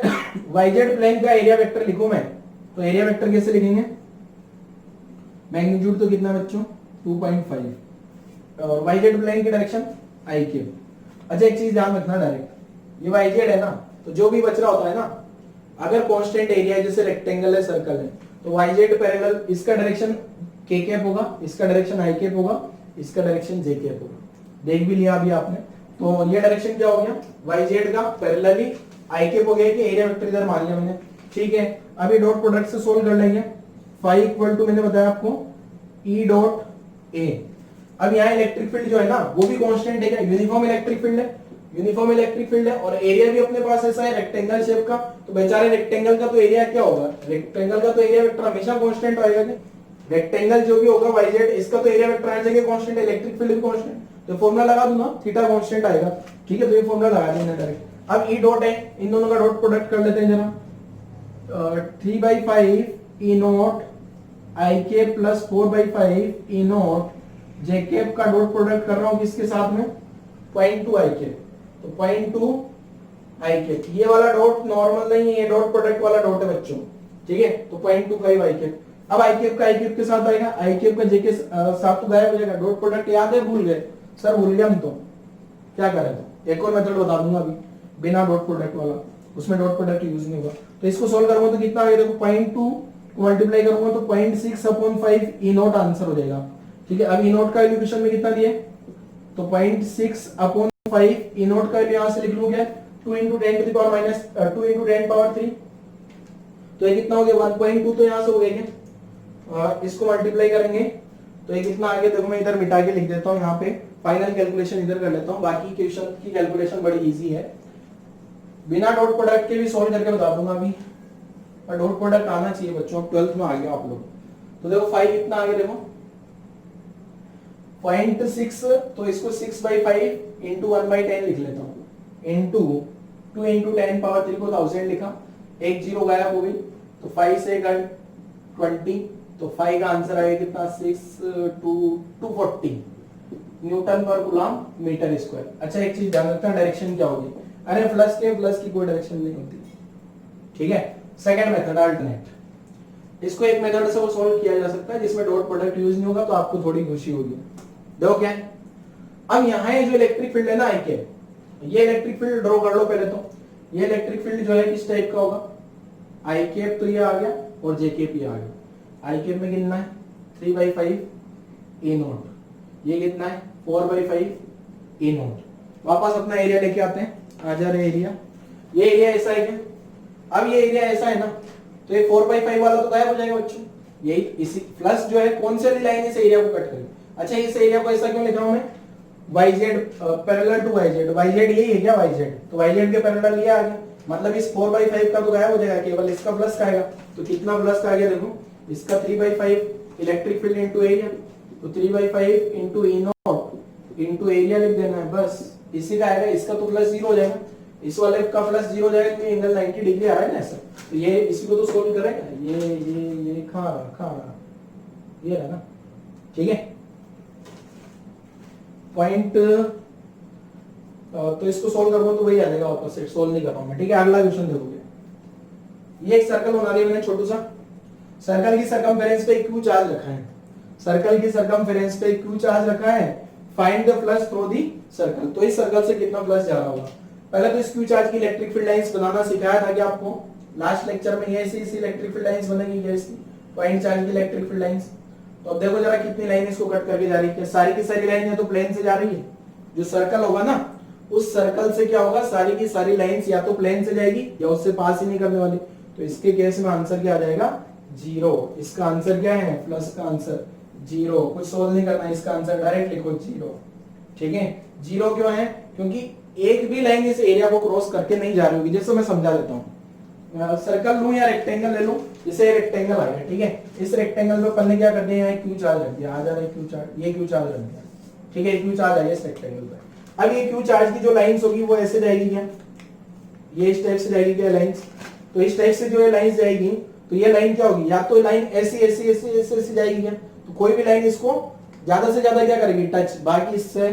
YZ प्लेन का एरिया वेक्टर लिखूं मैं, तो एरिया वेक्टर कैसे लिखेंगे, मैग्नीट्यूड तो कितना बच्चों 2.5, और YZ प्लेन की डायरेक्शन IK। अच्छा एक चीज ध्यान रखना, डायरेक्ट ये YZ है ना, तो जो भी बच रहा होता है ना, अगर कांस्टेंट एरिया है जैसे रेक्टेंगल है, सर्कल है, तो YZ पैरेलल इसका डायरेक्शन K कैप होगा, इसका डायरेक्शन I कैप होगा, इसका डायरेक्शन J कैप होगा। देख भी लिया अभी आपने। तो ये डायरेक्शन क्या हो गया, YZ का पैरेलली I कैप हो गया कि एरिया वेक्टर इधर मान लिया मैंने, ठीक है। अभी डॉट प्रोडक्ट से सोल्व कर लेंगे। फाई इक्वल टू मैंने बताया आपको E डॉट A। अब यहाँ इलेक्ट्रिक फील्ड जो है ना वो भी कांस्टेंट है क्या, यूनिफॉर्म इलेक्ट्रिक फील्ड है, यूनिफॉर्म इलेक्ट्रिक फील्ड है, और एरिया भी अपने पास ऐसा है रेक्टेंगल शेप का। तो बेचारे रेक्टेंगल का तो एरिया क्या होगा, रेक्टेंगल का तो एरिया वेक्टर हमेशा कांस्टेंट होएगा क्या, रेक्टेंगल जो भी होगा YZ इसका तो एरिया वेक्टर हर जगह कांस्टेंट है, इलेक्ट्रिक फील्ड भी कांस्टेंट। तो फॉर्मूला लगा दूंगा, थीटा कांस्टेंट आएगा, ठीक है। तो ये फॉर्मूला लगा देंगे डायरेक्ट। अब E डॉट है, इन दोनों का डॉट प्रोडक्ट कर लेते हैं जरा। 3/5 E not I K plus 4/5 E not J cap का डॉट प्रोडक्ट कर रहा हूं किसके साथ में, 0.2 I K। तो 0.2 I K, ये वाला डॉट नॉर्मल नहीं है, ये डॉट प्रोडक्ट वाला डॉट है बच्चों, ठीक है। तो 0.25 I K। अब I कैप का I कैप के साथ आएगा, I कैप का J के साथ तो गायब हो जाएगा। डॉट प्रोडक्ट याद है, भूल गए सर, भूल गया हम तो क्या करें। तो एक और मेथड बता दूंगा अभी बिना डॉट प्रोडक्ट वाला, उसमें डॉट प्रोडक्ट यूज नहीं होगा। तो इसको सोल्व करूंगा तो कितना आएगा, देखो 0.2 को मल्टीप्लाई करूंगा तो 0.6/5 E नॉट आंसर हो जाएगा, ठीक है। अब E नॉट का वैल्यू क्वेश्चन में कितना दिया, तो 0.6/5 E नॉट का वैल्यू यहां से लिख लूं क्या, 2 × 10 to the power minus 2 × 10 power 3। तो ये कितना हो गया 1.2, तो यहां से हो गया क्या, इसको मल्टीप्लाई करेंगे तो ये कितना आ गया, देखो मैं इधर मिटा के लिख देता हूं, यहाँ पे फाइनल कैलकुलेशन इधर कर लेता हूं। बाकी क्वेश्चन की कैलकुलेशन बड़ी इजी है, बिना डॉट प्रोडक्ट के भी सॉल्व करके बता दूंगा अभी, और डॉट प्रोडक्ट आना चाहिए बच्चों, 12th में आ गया आप लोग। तो देखो 5 कितना आ गया, देखो 0.6, तो इसको 6/5 इंटू 1/10 लिख लेता हूँ, इंटू 2 × 10 पावर 3 को 1000 लिखा, एक जीरो गायब हो गई, तो 5 से 20, तो 5 का आंसर आएगा कितना 240 Newton per coulomb metre square. अच्छा एक चीज ध्यान रखना, डायरेक्शन क्या होगी, अरे प्लस की कोई डायरेक्शन नहीं होती, ठीक है। सेकंड मेथड अल्टरनेट, इसको एक मेथड से वो सॉल्व किया जा सकता है जिसमें डॉट प्रोडक्ट यूज नहीं होगा, तो आपको थोड़ी खुशी होगी। देखो क्या है, अब यहाँ जो इलेक्ट्रिक फील्ड है ना I कैप, ये इलेक्ट्रिक फील्ड ड्रॉ कर लो पहले। तो ये इलेक्ट्रिक फील्ड जो है किस टाइप का होगा, I कैप तो ये आ गया और J कैप ये आ गया। I कैप में कितना है 3/5 E नॉट, ये कितना है 4/5 E नॉट। वापस अपना एरिया लेके आते हैं, आ जा रहे एरिया, ये एरिया ऐसा है क्या, अब ये एरिया ऐसा है ना, तो ये 4/5 वाला तो गायब हो जाएगा बच्चों, यही इसी प्लस जो है कौन सी लाइन इस एरिया को कट करेगी। अच्छा इस एरिया को ऐसा क्यों लिख रहा हूं मैं, YZ पैरेलल टू YZ यही है क्या YZ, तो YZ के पैरेलल ये आ गया, मतलब इस 4/5 का तो गायब हो जाएगा, केवल इसका प्लस का आएगा। तो कितना प्लस का आ गया, देखो इसका 3/5 इलेक्ट्रिक फील्ड इंटू एरिया, तो 3/5 into E not into area लिख देना है, बस इसी का आएगा। इसका तो प्लस 0 हो जाएगा, इस वाले का प्लस 0 हो जाएगा, तो एंगल 90 डिग्री आ रहा है ना ऐसा। तो ये इसी को तो सोल्व करेगा, ये खा रहा ये रहा ना, ठीक है। पॉइंट तो इसको सोल्व करूंगा तो वही आ जाएगा वापस से, सोल्व नहीं कर रहा हूं मैं, ठीक है। अगला क्वेश्चन देखोगे, ये एक सर्कल बना दिया मैंने छोटू सा, सर्कल की सरकमफेरेंस पे क्यू चार्ज रखा है, सर्कल की सरकमफेरेंस पे क्यू चार्ज रखा है, find the flux through the circle. तो इस सर्कल से कितना फ्लक्स जा रहा होगा। पहले तो इस क्यू चार्ज की इलेक्ट्रिक फील्ड लाइंस बनाना सिखाया था कि आपको लास्ट लेक्चर में, ये ऐसी इलेक्ट्रिक फील्ड लाइंस बनेगी, ये इसकी पॉइंट चार्ज की इलेक्ट्रिक फील्ड लाइंस। तो अब देखो जरा कितनी लाइन इसको कट करके जा रही है, सारी की सारी लाइन तो प्लेन से जा रही है, जो सर्कल होगा ना उस सर्कल से क्या होगा, सारी की सारी लाइंस या तो प्लेन से जाएगी या उससे पास ही नहीं करने वाली। तो इसके केस में आंसर क्या आ जाएगा 0। इसका आंसर क्या है प्लस का आंसर 0, कुछ सोल्व नहीं करना है, इसका आंसर डायरेक्ट लिखो 0। ठीक है 0 क्यों है, क्योंकि एक भी लाइन इस एरिया को क्रॉस करके नहीं जा रही होगी। जैसे मैं समझा देता हूँ, सर्कल लूं या रेक्टेंगल ले लूं, जैसे रेक्टेंगल आ गया, ठीक है, इस रेक्टेंगल पे अपन ने क्या कर दिया है क्यू चार्ज रख दिया, आ जा रहा है क्यू चार्ज, ये क्यू चार्ज रख दिया, ठीक है, क्यू चार्ज आ गया इस रेक्टेंगल पे। अब ये क्यू चार्ज की जो लाइंस होगी वो ऐसे जाएगी क्या, ये इस टाइप से जाएगी क्या लाइंस, तो इस टाइप से जो ये लाइंस जाएगी तो ये लाइन क्या होगी, या तो लाइन ऐसी ऐसी ऐसी ऐसी ऐसी जाएगी क्या, तो कोई भी लाइन इसको ज्यादा से ज्यादा क्या करेगी टच, बाकी इससे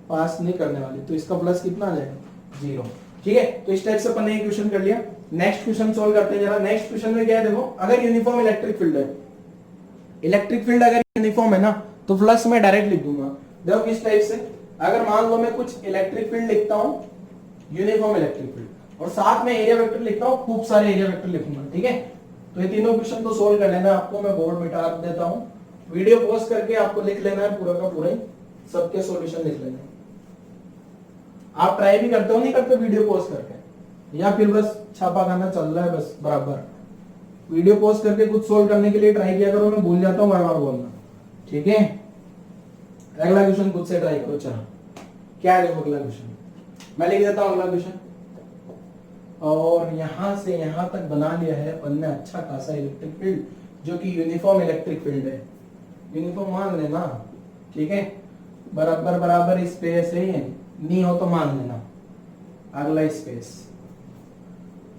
पास नहीं करने वाली, तो इसका प्लस कितना आ जाएगा 0। ठीक है, तो इस टाइप से अपन ने क्वेश्चन कर लिया। नेक्स्ट क्वेश्चन सोल्व करते हैं जरा। नेक्स्ट क्वेश्चन में क्या है देखो, अगर यूनिफॉर्म इलेक्ट्रिक फील्ड है, इलेक्ट्रिक फील्ड अगर यूनिफॉर्म है ना तो प्लस में डायरेक्ट लिख दूंगा। देखो किस टाइप से, अगर मान लो मैं कुछ इलेक्ट्रिक फील्ड लिखता हूं, यूनिफॉर्म इलेक्ट्रिक फील्ड, और साथ में एरिया वेक्टर लिखता हूं, खूब सारे एरिया वेक्टर लिखूंगा। ठीक है, तो ये तीनों क्वेश्चन तो सोल्व कर लेना, आपको मैं बोर्ड मिटा देता हूं, वीडियो पॉज करके आपको लिख लेना है पूरा का पूरा ही, सबके सॉल्यूशन लिख लेना है। आप ट्राई भी करते हो नहीं करते वीडियो पॉज करके, या फिर बस छापा खाना चल रहा है बस बराबर, वीडियो पॉज करके कुछ सोल्व करने के लिए ट्राई किया करो, मैं भूल जाता हूँ बार बार बोलना। ठीक है, अगला क्वेश्चन खुद से ट्राई करो। चलो क्या है देखो अगला क्वेश्चन, मैं लिख देता हूँ अगला क्वेश्चन। और यहां से यहां तक बना लिया है अपन ने अच्छा खासा इलेक्ट्रिक फील्ड, जो कि यूनिफॉर्म इलेक्ट्रिक फील्ड है। यूनिफॉर्म मान लेना, ठीक है, बराबर बराबर स्पेस है, नहीं हो तो मान लेना। अगला स्पेस,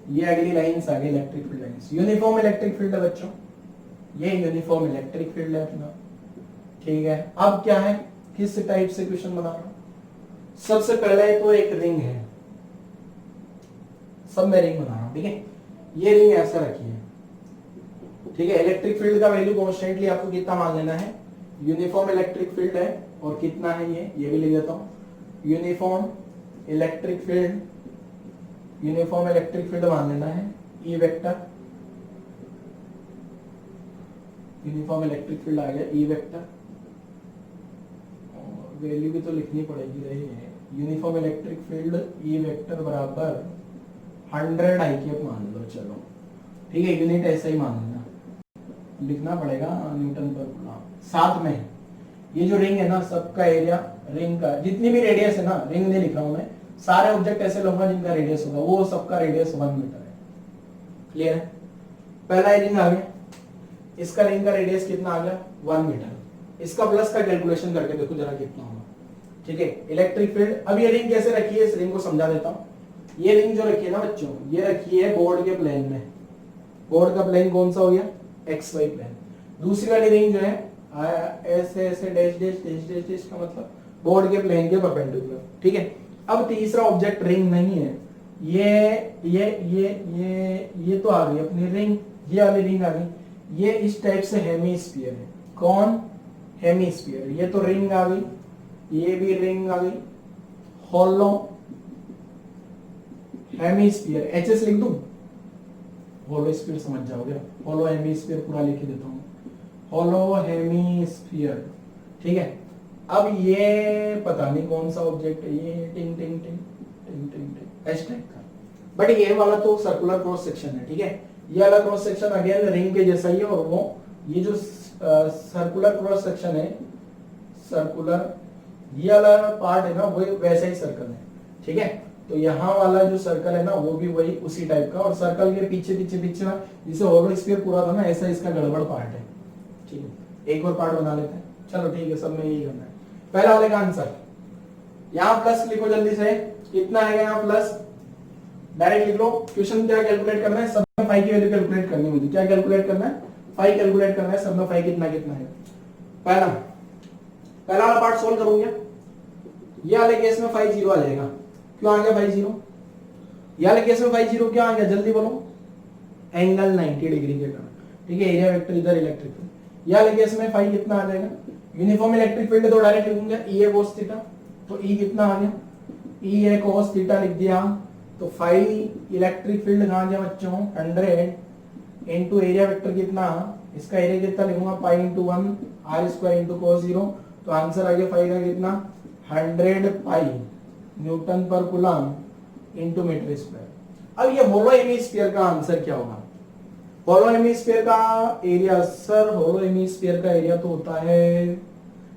ये अगली लाइंस आ गई electric field lines, uniform electric field है बच्चों, ये यूनिफॉर्म इलेक्ट्रिक फील्ड है अपना। ठीक है, अब क्या है, किस टाइप से क्वेश्चन बना रहा हूं, सबसे पहले तो एक रिंग है, सब मैं रिंग बना रहा हूं। ठीक है, ये रिंग ऐसा रखी है, ठीक है, इलेक्ट्रिक फील्ड का वैल्यू कॉन्स्टेंटली आपको कितना मान लेना है, यूनिफॉर्म इलेक्ट्रिक फील्ड है, और कितना है ये भी लिख देता हूं, uniform electric field, uniform electric field मान लेना है E vector, uniform electric field आ गया ई वेक्टर, और वैल्यू भी तो लिखनी पड़ेगी रही है, uniform electric field E vector बराबर 100 आई क्यूब मान लो। चलो ठीक है, यूनिट ऐसा ही मान लेना, लिखना पड़ेगा न्यूटन पर कूलम। साथ में ये जो रिंग है ना, सबका एरिया, रिंग का जितनी भी रेडियस है ना, रिंग नहीं लिख रहा हूं मैं, सारे ऑब्जेक्ट ऐसे लूंगा जिनका रेडियस होगा, वो सबका रेडियस 1 मीटर है। क्लियर है, पहला रिंग आ गया, इसका रिंग का रेडियस कितना आ गया 1 मीटर, इसका प्लस का कैलकुलेशन करके देखो जरा कितना होगा। ठीक है, इलेक्ट्रिक फील्ड, अब ये रिंग कैसे रखी है, इस रिंग को समझा देता हूं। ये रिंग जो रखी है ना बच्चों, ये रखी है बोर्ड के प्लेन में, बोर्ड का प्लेन कौन सा हो गया XY प्लेन। दूसरी वाली रिंग जो है ऐसे ऐसे dash dash dash dash dash का मतलब बोर्ड के प्लेन के परपेंडिकुलर। ठीक है, अब तीसरा ऑब्जेक्ट रिंग नहीं है, ये तो आ गई अपनी रिंग, ये वाली रिंग आ गई, ये इस टाइप से हेमीस्फीयर है। कौन, हेमीस्फीयर, ये तो रिंग आ गई, ये भी रिंग आ गई, हॉलो हेमीस्फीयर, एचएस लिख दूं, होलो स्फीयर समझ जाओगे, होलो हेमीस्फीयर पूरा लिख देता हूं, होलो हेमीस्फीयर। ठीक है, अब ये पता नहीं कौन सा ऑब्जेक्ट है, ये टिंग टिंग टिंग टिंग टिंग टिंग इस टाइप का, बट ये वाला तो सर्कुलर क्रॉस सेक्शन है। ठीक है, ये वाला क्रॉस सेक्शन अगेन रिंग के जैसा ही है, और वो ये जो सर्कुलर क्रॉस सेक्शन है, सर्कुलर ये वाला पार्ट है ना, वो वैसा ही सर्कल है। ठीक है, तो यहाँ वाला जो सर्कल है ना, वो भी वही उसी टाइप का, और सर्कल के पीछे पीछे पीछे जिसे होलो स्फीयर पूरा था ना, ऐसा इसका गड़बड़ पार्ट है। ठीक है, एक और पार्ट बना लेते हैं। चलो ठीक है, सब में यही करना है। पहला वाले का आंसर, यहाँ प्लस लिखो जल्दी से, कितना आएगा यहाँ प्लस, डायरेक्ट लिख लो। क्वेश्चन क्या कैलकुलेट करना है, सब में फाई की वैल्यू कैलकुलेट करनी होगी, क्या कैलकुलेट करना है, फाई कैलकुलेट करना है, सब में फाई कितना कितना है। पहला वाला पार्ट सोल्व करूंगा, ये वाले केस में फाई 0 आ जाएगा। क्यों आ गया फाई 0, ये वाले केस में फाई 0 क्यों आ गया, जल्दी बोलो, एंगल 90 डिग्री के कारण। ठीक है, एरिया वेक्टर इधर इलेक्ट्रिक फील्ड, ये वाले केस में फाई कितना आ जाएगा, यूनिफॉर्म इलेक्ट्रिक फील्ड तो डायरेक्ट लिखूंगा ई है cos थीटा, तो ई कितना आ गया, ई है cos थीटा लिख दिया, तो फाई इलेक्ट्रिक फील्ड कहां गया बच्चों 100 इनटू एरिया वेक्टर कितना, इसका एरिया कितना लिखूंगा pi into 1 R square into cos 0, तो आंसर आ गया फाई का कितना 100 पाई Newton per coulomb into metre square. अब ये होलो हेमीस्फीयर का आंसर क्या होगा, होलो हेमिस्फीयर का एरिया, सर होलो हेमिस्फीयर का एरिया तो होता है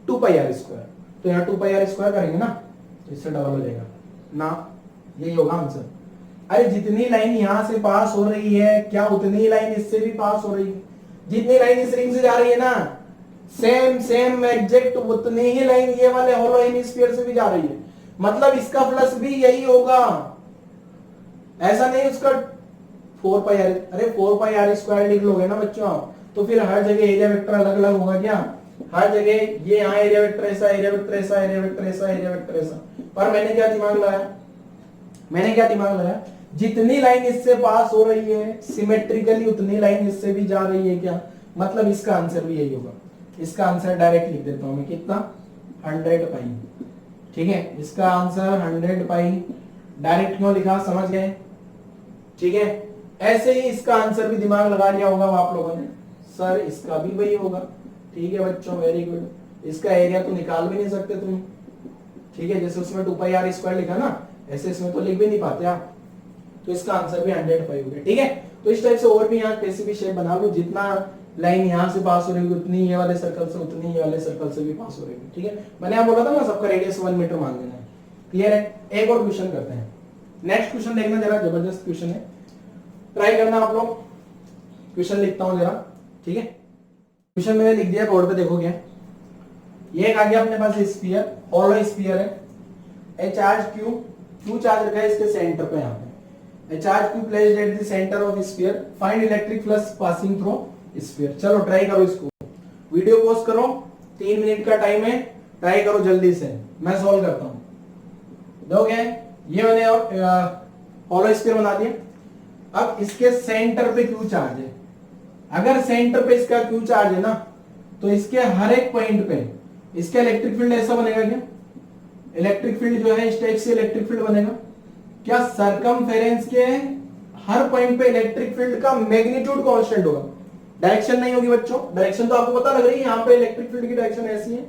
2 पाई आर स्क्वायर, तो यहाँ 2 पाई आर स्क्वायर करेंगे ना तो इससे डबल हो जाएगा ना, यही होगा आंसर। अरे जितनी लाइन यहाँ से पास हो रही है क्या उतनी ही लाइन इससे भी पास हो रही है, जितनी लाइन इस रिंग से जा रही है ना सेम सेम एग्जैक्ट उतनी ही लाइन ये वाले होलो हेमिस्फीयर से भी जा रही है, मतलब इसका प्लस भी यही होगा, ऐसा नहीं उसका 4 पाई आर, अरे 4 पाई आर स्क्वायर लिख लोगे ना बच्चों तो फिर हर जगह एरिया वेक्टर अलग अलग होगा क्या, हर जगह ये यहाँ एरिया वेक्टर ऐसा, एरिया वेक्टर ऐसा, एरिया वेक्टर ऐसा, एरिया वेक्टर ऐसा। पर मैंने क्या दिमाग लगाया, जितनी लाइन इससे पास हो रही है सिमेट्रिकली उतनी लाइन इससे भी जा रही है क्या, मतलब इसका आंसर भी यही होगा। इसका आंसर डायरेक्ट लिख देता हूं मैं, कितना 100 पाई, ठीक है, इसका आंसर 100 पाई। डायरेक्ट क्यों लिखा समझ गए, ठीक है। ऐसे ही इसका आंसर भी दिमाग लगा लिया होगा आप लोगों ने, सर इसका भी वही होगा, ठीक है बच्चों वेरी गुड। इसका एरिया तो निकाल भी नहीं सकते तुम, ठीक है, जैसे उसमें 2 पाई आर स्क्वायर लिखा ना ऐसे इसमें तो लिख भी नहीं पाते आप, तो इसका आंसर भी 105 हो गया, ठीक है। तो इस टाइप से और भी यहाँ कैसे भी शेप बना लो, जितना लाइन यहाँ से पास हो रही है उतनी ये वाले सर्कल से, उतनी ये वाले सर्कल से भी पास हो रही है, ठीक है। मैंने यहाँ बोला था ना सबका रेडियस 1 मीटर मान लेना है, क्लियर है। एक और क्वेश्चन करते हैं, नेक्स्ट क्वेश्चन देखना, जरा जबरदस्त क्वेश्चन है, ट्राई करना आप लोग। क्वेश्चन लिखता हूं जरा, ठीक है। क्वेश्चन मैंने लिख दिया, बोर्ड पे देखो क्या ये एक आ गया अपने पास स्फीयर, होलो स्फीयर है, ए चार्ज क्यू चार्ज रखा है इसके सेंटर पे, यहाँ पे ए charge Q placed at the centre of sphere, find electric flux passing through sphere. चलो ट्राई करो इसको, वीडियो पॉज करो, 3 मिनट का टाइम है, ट्राई करो जल्दी से, मैं सॉल्व करता हूं। दोगे ये मैंने होलो स्फीयर बना दिया, अब इसके सेंटर पे क्यू चार्ज है, अगर सेंटर पे इसका क्यू चार्ज है ना तो इसके हर एक पॉइंट पे इसका इलेक्ट्रिक फील्ड ऐसा बनेगा क्या, इलेक्ट्रिक फील्ड जो है इस टाइप से इलेक्ट्रिक फील्ड बनेगा क्या, सरकमफेरेंस के हर पॉइंट पे इलेक्ट्रिक फील्ड का मैग्नीट्यूड कांस्टेंट होगा, डायरेक्शन नहीं होगी बच्चों, डायरेक्शन तो आपको पता लग रही है, यहाँ पे इलेक्ट्रिक फील्ड की डायरेक्शन ऐसी है,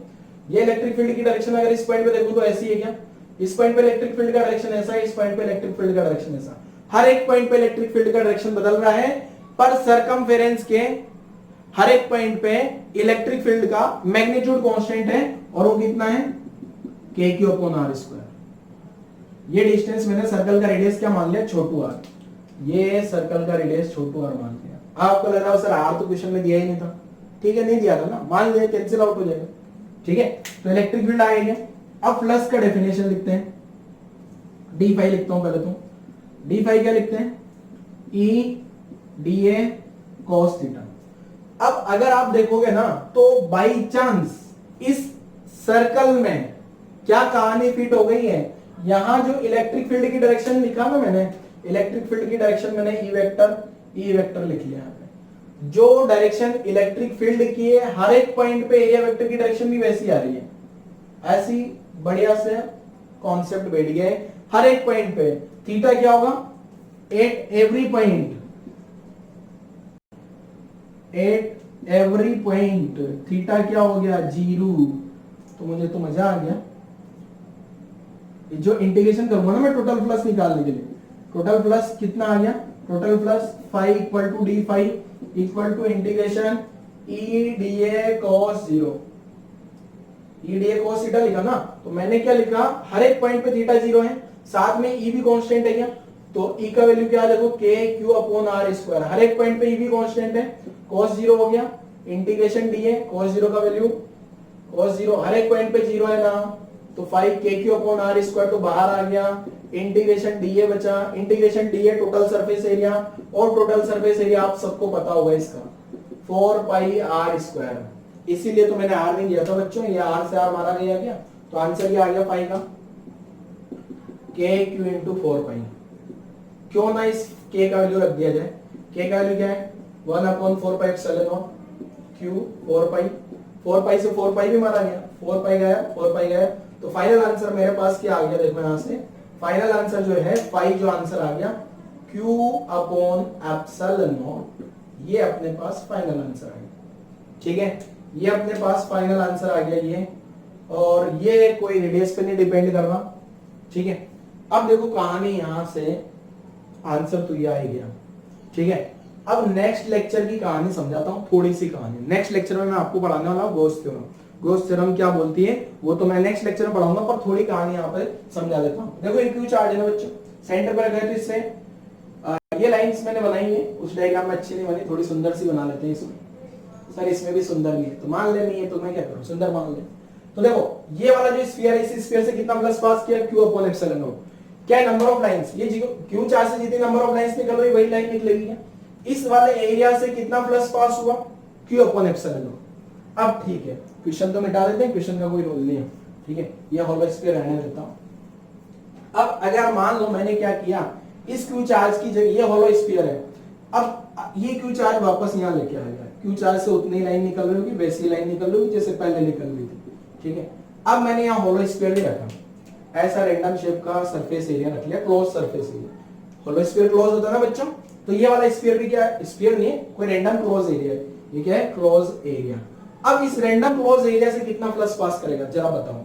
ये इलेक्ट्रिक फील्ड की डायरेक्शन अगर इस पॉइंट पे देखूं तो ऐसी है क्या, इस पॉइंट पे इलेक्ट्रिक फील्ड का डायरेक्शन ऐसा है, इस पॉइंट पे इलेक्ट्रिक फील्ड का डायरेक्शन ऐसा, हर एक पॉइंट पे इलेक्ट्रिक फील्ड का डायरेक्शन बदल रहा है, पर सरकमफेरेंस के हर एक पॉइंट पे इलेक्ट्रिक फील्ड का मैग्नीट्यूड कांस्टेंट है, और वो कितना है KQ/r²। ये डिस्टेंस मैंने सर्कल का रेडियस क्या मान लिया, छोटू आर, ये सर्कल का रेडियस छोटू आर मान लिया। आपको लग रहा है सर आर तो क्वेश्चन में दिया ही नहीं था, ठीक है नहीं दिया था ना, मान लिया, कैंसिल आउट हो जाएगा, ठीक है। तो इलेक्ट्रिक फील्ड आ गया। अब फ्लक्स का डेफिनेशन लिखते हैं, d5 लिखता हूं पहले तो, d5 क्या लिखते हैं, E dA cos थीटा। अब अगर आप देखोगे ना तो बाई चांस इस सर्कल में क्या कहानी फिट हो गई है, यहां जो इलेक्ट्रिक फील्ड की डायरेक्शन लिखा ना मैंने, इलेक्ट्रिक फील्ड की डायरेक्शन मैंने ई वेक्टर लिख लिया है, जो डायरेक्शन इलेक्ट्रिक फील्ड की है हर एक पॉइंट पे एरिया वेक्टर की डायरेक्शन भी वैसी आ रही है, ऐसी बढ़िया से कॉन्सेप्ट बैठ गया है। हर एक पॉइंट पे थीटा क्या होगा, एट एवरी पॉइंट थीटा क्या हो गया 0। तो मुझे तो मजा आ गया, जो इंटीग्रेशन करूंगा ना मैं टोटल प्लस निकालने के लिए, टोटल प्लस कितना आ गया, total plus 5 equal to d5 equal to integration E dA cos 0, E dA cos theta लिखा ना, तो मैंने क्या लिखा, हर एक पॉइंट पे थीटा 0 है, साथ में E भी कांस्टेंट है क्या, तो E का वैल्यू क्या देखो KQ/r², हर एक पॉइंट पे E भी कांस्टेंट है, cos 0 हो गया, इंटीग्रेशन dA cos 0 का वैल्यू cos 0 हर एक पॉइंट पे 0 है ना, तो 5 KQ/r² तो बाहर आ गया, इंटीग्रेशन dA बचा, integration dA total surface area, और टोटल सरफेस एरिया आप सबको पता होगा इसका 4 पाई r², इसीलिए तो मैंने r नहीं दिया था बच्चों, ये r से r मारा गया क्या, तो आंसर ये आ गया पाई का KQ × 4 पाई। क्यों ना इस k का वैल्यू रख दिया जाए, k का वैल्यू क्या है 1/4 पाई एप्सिलॉन नॉट q 4 पाई, 4 पाई से 4 पाई भी मारा गया, 4 पाई गया 4 पाई गया, तो फाइनल आंसर मेरे पास क्या आ गया, देखो यहां से फाइनल आंसर जो है पाई, जो आंसर आ गया Q/ε0, ये अपने पास फाइनल आंसर आ गया, ठीक है, ये अपने पास फाइनल आंसर आ गया ये, और ये कोई रेडियस पे नहीं डिपेंड कर रहा, ठीक है। अब देखो कहानी यहां से आंसर तो ये आ ही गया, ठीक है। अब नेक्स्ट लेक्चर की कहानी समझाता हूँ, थोड़ी सी कहानी। नेक्स्ट लेक्चर में मैं आपको पढ़ाने वाला हूँ गॉस थ्योरम। गॉस थ्योरम क्या बोलती है वो तो मैं नेक्स्ट लेक्चर में पढ़ाऊंगा, पर थोड़ी कहानी यहाँ पर समझा देता हूँ। देखो एक क्यू चार्ज है ना बच्चों, सेंटर पर गए तो इससे ये लाइंस मैंने बनाई है, उस डायग्राम में अच्छी नहीं बनी, थोड़ी सुंदर सी बना लेते हैं इसमें। सर इसमें भी सुंदर नहीं है तो मान ले, नहीं है तो मैं क्या करूं, सुंदर मान ले। तो देखो ये वाला जो स्फीयर है, इस स्फीयर से कितना प्लस पास किया, q अपॉन एप्सिलॉन नॉट। क्या है, नंबर ऑफ लाइंस, ये क्यू चार्ज से जितनी नंबर ऑफ लाइंस निकल रही वही लाइन निकलेगी क्या। इस वाले एरिया से कितना प्लस पास हुआ, q अपॉन एप्सिलॉन नॉट। अब ठीक है, क्वेश्चन तो मिटा देते हैं, क्वेश्चन का कोई रोल नहीं है, ठीक है, ये होलो स्फीयर रहने देता हूं। अब अगर मान लो मैंने क्या किया, इस क्यू चार्ज की जगह, ये होलो स्फीयर है, अब ये क्यू चार्ज वापस यहाँ लेके आएगा, क्यू चार्ज से उतनी लाइन निकल रही होगी, वैसी लाइन निकल रही होगी जैसे पहले निकल रही थी, ठीक है। अब मैंने यहाँ होलो स्फीयर ले रखा, ऐसा रैंडम शेप का सरफेस एरिया रख लिया, close surface area. Hollow sphere close होता है ना बच्चों, तो ये वाला स्फीयर भी क्या है, स्फीयर नहीं है, कोई रैंडम क्लोज एरिया है, ये क्या है, क्लोज एरिया। अब इस रैंडम क्लोज एरिया से कितना प्लस पास करेगा जरा बताओ।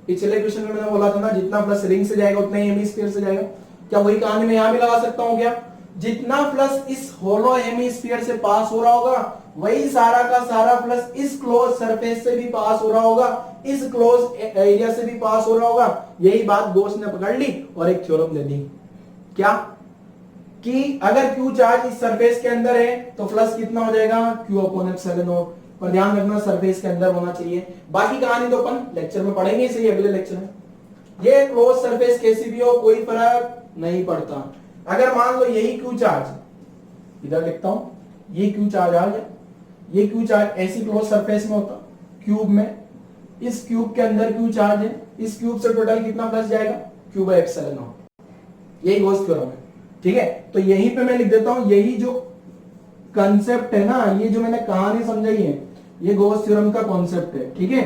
पिछले क्वेश्चन में मैंने बोला था ना, जितना प्लस रिंग से जाएगा उतना ही हेमिस्फीयर से जाएगा। क्या वही कहानी मैं यहाँ भी लगा सकता हूँ क्या, जितना प्लस इस होलो हेमिस्फीयर से पास हो रहा होगा वही सारा का सारा प्लस इस क्लोज सरफेस से भी पास हो रहा होगा, इस क्लोज एरिया से भी पास हो रहा होगा। यही बात गॉस ने पकड़ ली और एक थ्योरम दे दी, क्या कि अगर क्यू चार्ज इस सरफेस के अंदर है तो प्लस कितना हो जाएगा, क्यू अपॉन एप्सिलॉन नॉट। पर ध्यान रखना सरफेस के अंदर होना चाहिए, बाकी कहानी तो अपन लेक्चर में पढ़ेंगे, इसे अगले लेक्चर में। ये क्लोज सरफेस कैसी भी हो कोई फर्क नहीं पड़ता। अगर मान लो यही क्यू चार्ज, इधर लिखता हूं, ये क्यू चार्ज आ गया, ये क्यू चार्ज ऐसी क्लोज सरफेस में होता, क्यूब में, इस क्यूब के अंदर क्यू चार्ज है, इस क्यूब से टोटल कितना प्लस जाएगा, क्यू बाय एप्सिलॉन नॉट। यही गॉस थ्योरम है, ठीक है। तो यहीं पे मैं लिख देता हूं, यही जो कंसेप्ट है ना, ये जो मैंने कहानी समझाई है, ये गॉस थ्योरम का कॉन्सेप्ट है, ठीक है।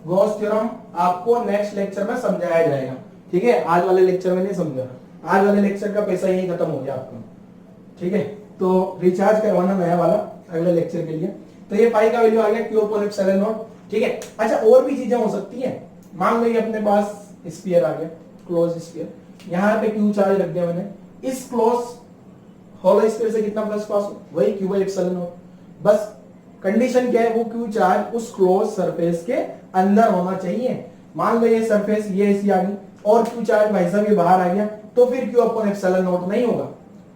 गॉस थ्योरम आपको नेक्स्ट लेक्चर में समझाया जाएगा, ठीक है, आज वाले लेक्चर में नहीं समझा, आज वाले लेक्चर का पैसा यही खत्म हो गया आपका, ठीक है। तो रिचार्ज करवाना नया वाला अगले लेक्चर के लिए। तो ये पाई का वैल्यू आ गया क्यू अपॉन एप्सिलॉन नॉट, ठीक है। अच्छा और भी चीजें हो सकती है, मान लो ये अपने पास स्फीयर आ गया, क्लोज स्फीयर, यहाँ पे क्यू चार्ज रख दिया मैंने, इस क्लोज होलो स्फीयर से कितना प्लस पास हो, वही क्यू बाय एप्सिलॉन नॉट। बस कंडीशन क्या है, वो क्यू चार्ज उस क्लोज सरफेस के अंदर होना चाहिए। मान लो ये सरफेस ये ऐसी आ गई और क्यू चार्ज भाई साहब ये बाहर आ गया, तो फिर क्यू अपॉन एप्सिलॉन नॉट नहीं होगा,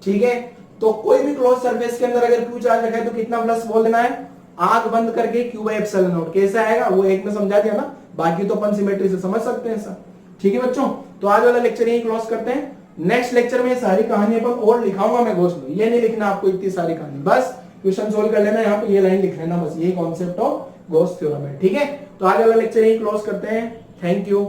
ठीक है। तो कोई भी क्लोज सरफेस के अंदर अगर क्यू चार्ज रखा है तो कितना प्लस बोल देना है, आंख बंद करके क्यू बाय एप्सिलॉन नॉट। कैसे आएगा वो एक में समझा दिया ना, बाकी तो अपन सिमेट्री से समझ सकते हैं सर, ठीक है बच्चों। तो आज वाला लेक्चर यही क्लोज करते हैं, नेक्स्ट लेक्चर में सारी कहानी अपन और लिखाऊंगा मैं गॉस में, ये नहीं लिखना आपको इतनी सारी कहानी, बस क्वेश्चन सोल्व कर लेना, यहाँ पे ये लाइन लिख लेना, बस यही कॉन्सेप्ट ऑफ गॉस थ्योरम है, ठीक है। तो आज वाला लेक्चर यही क्लोज करते हैं, थैंक यू।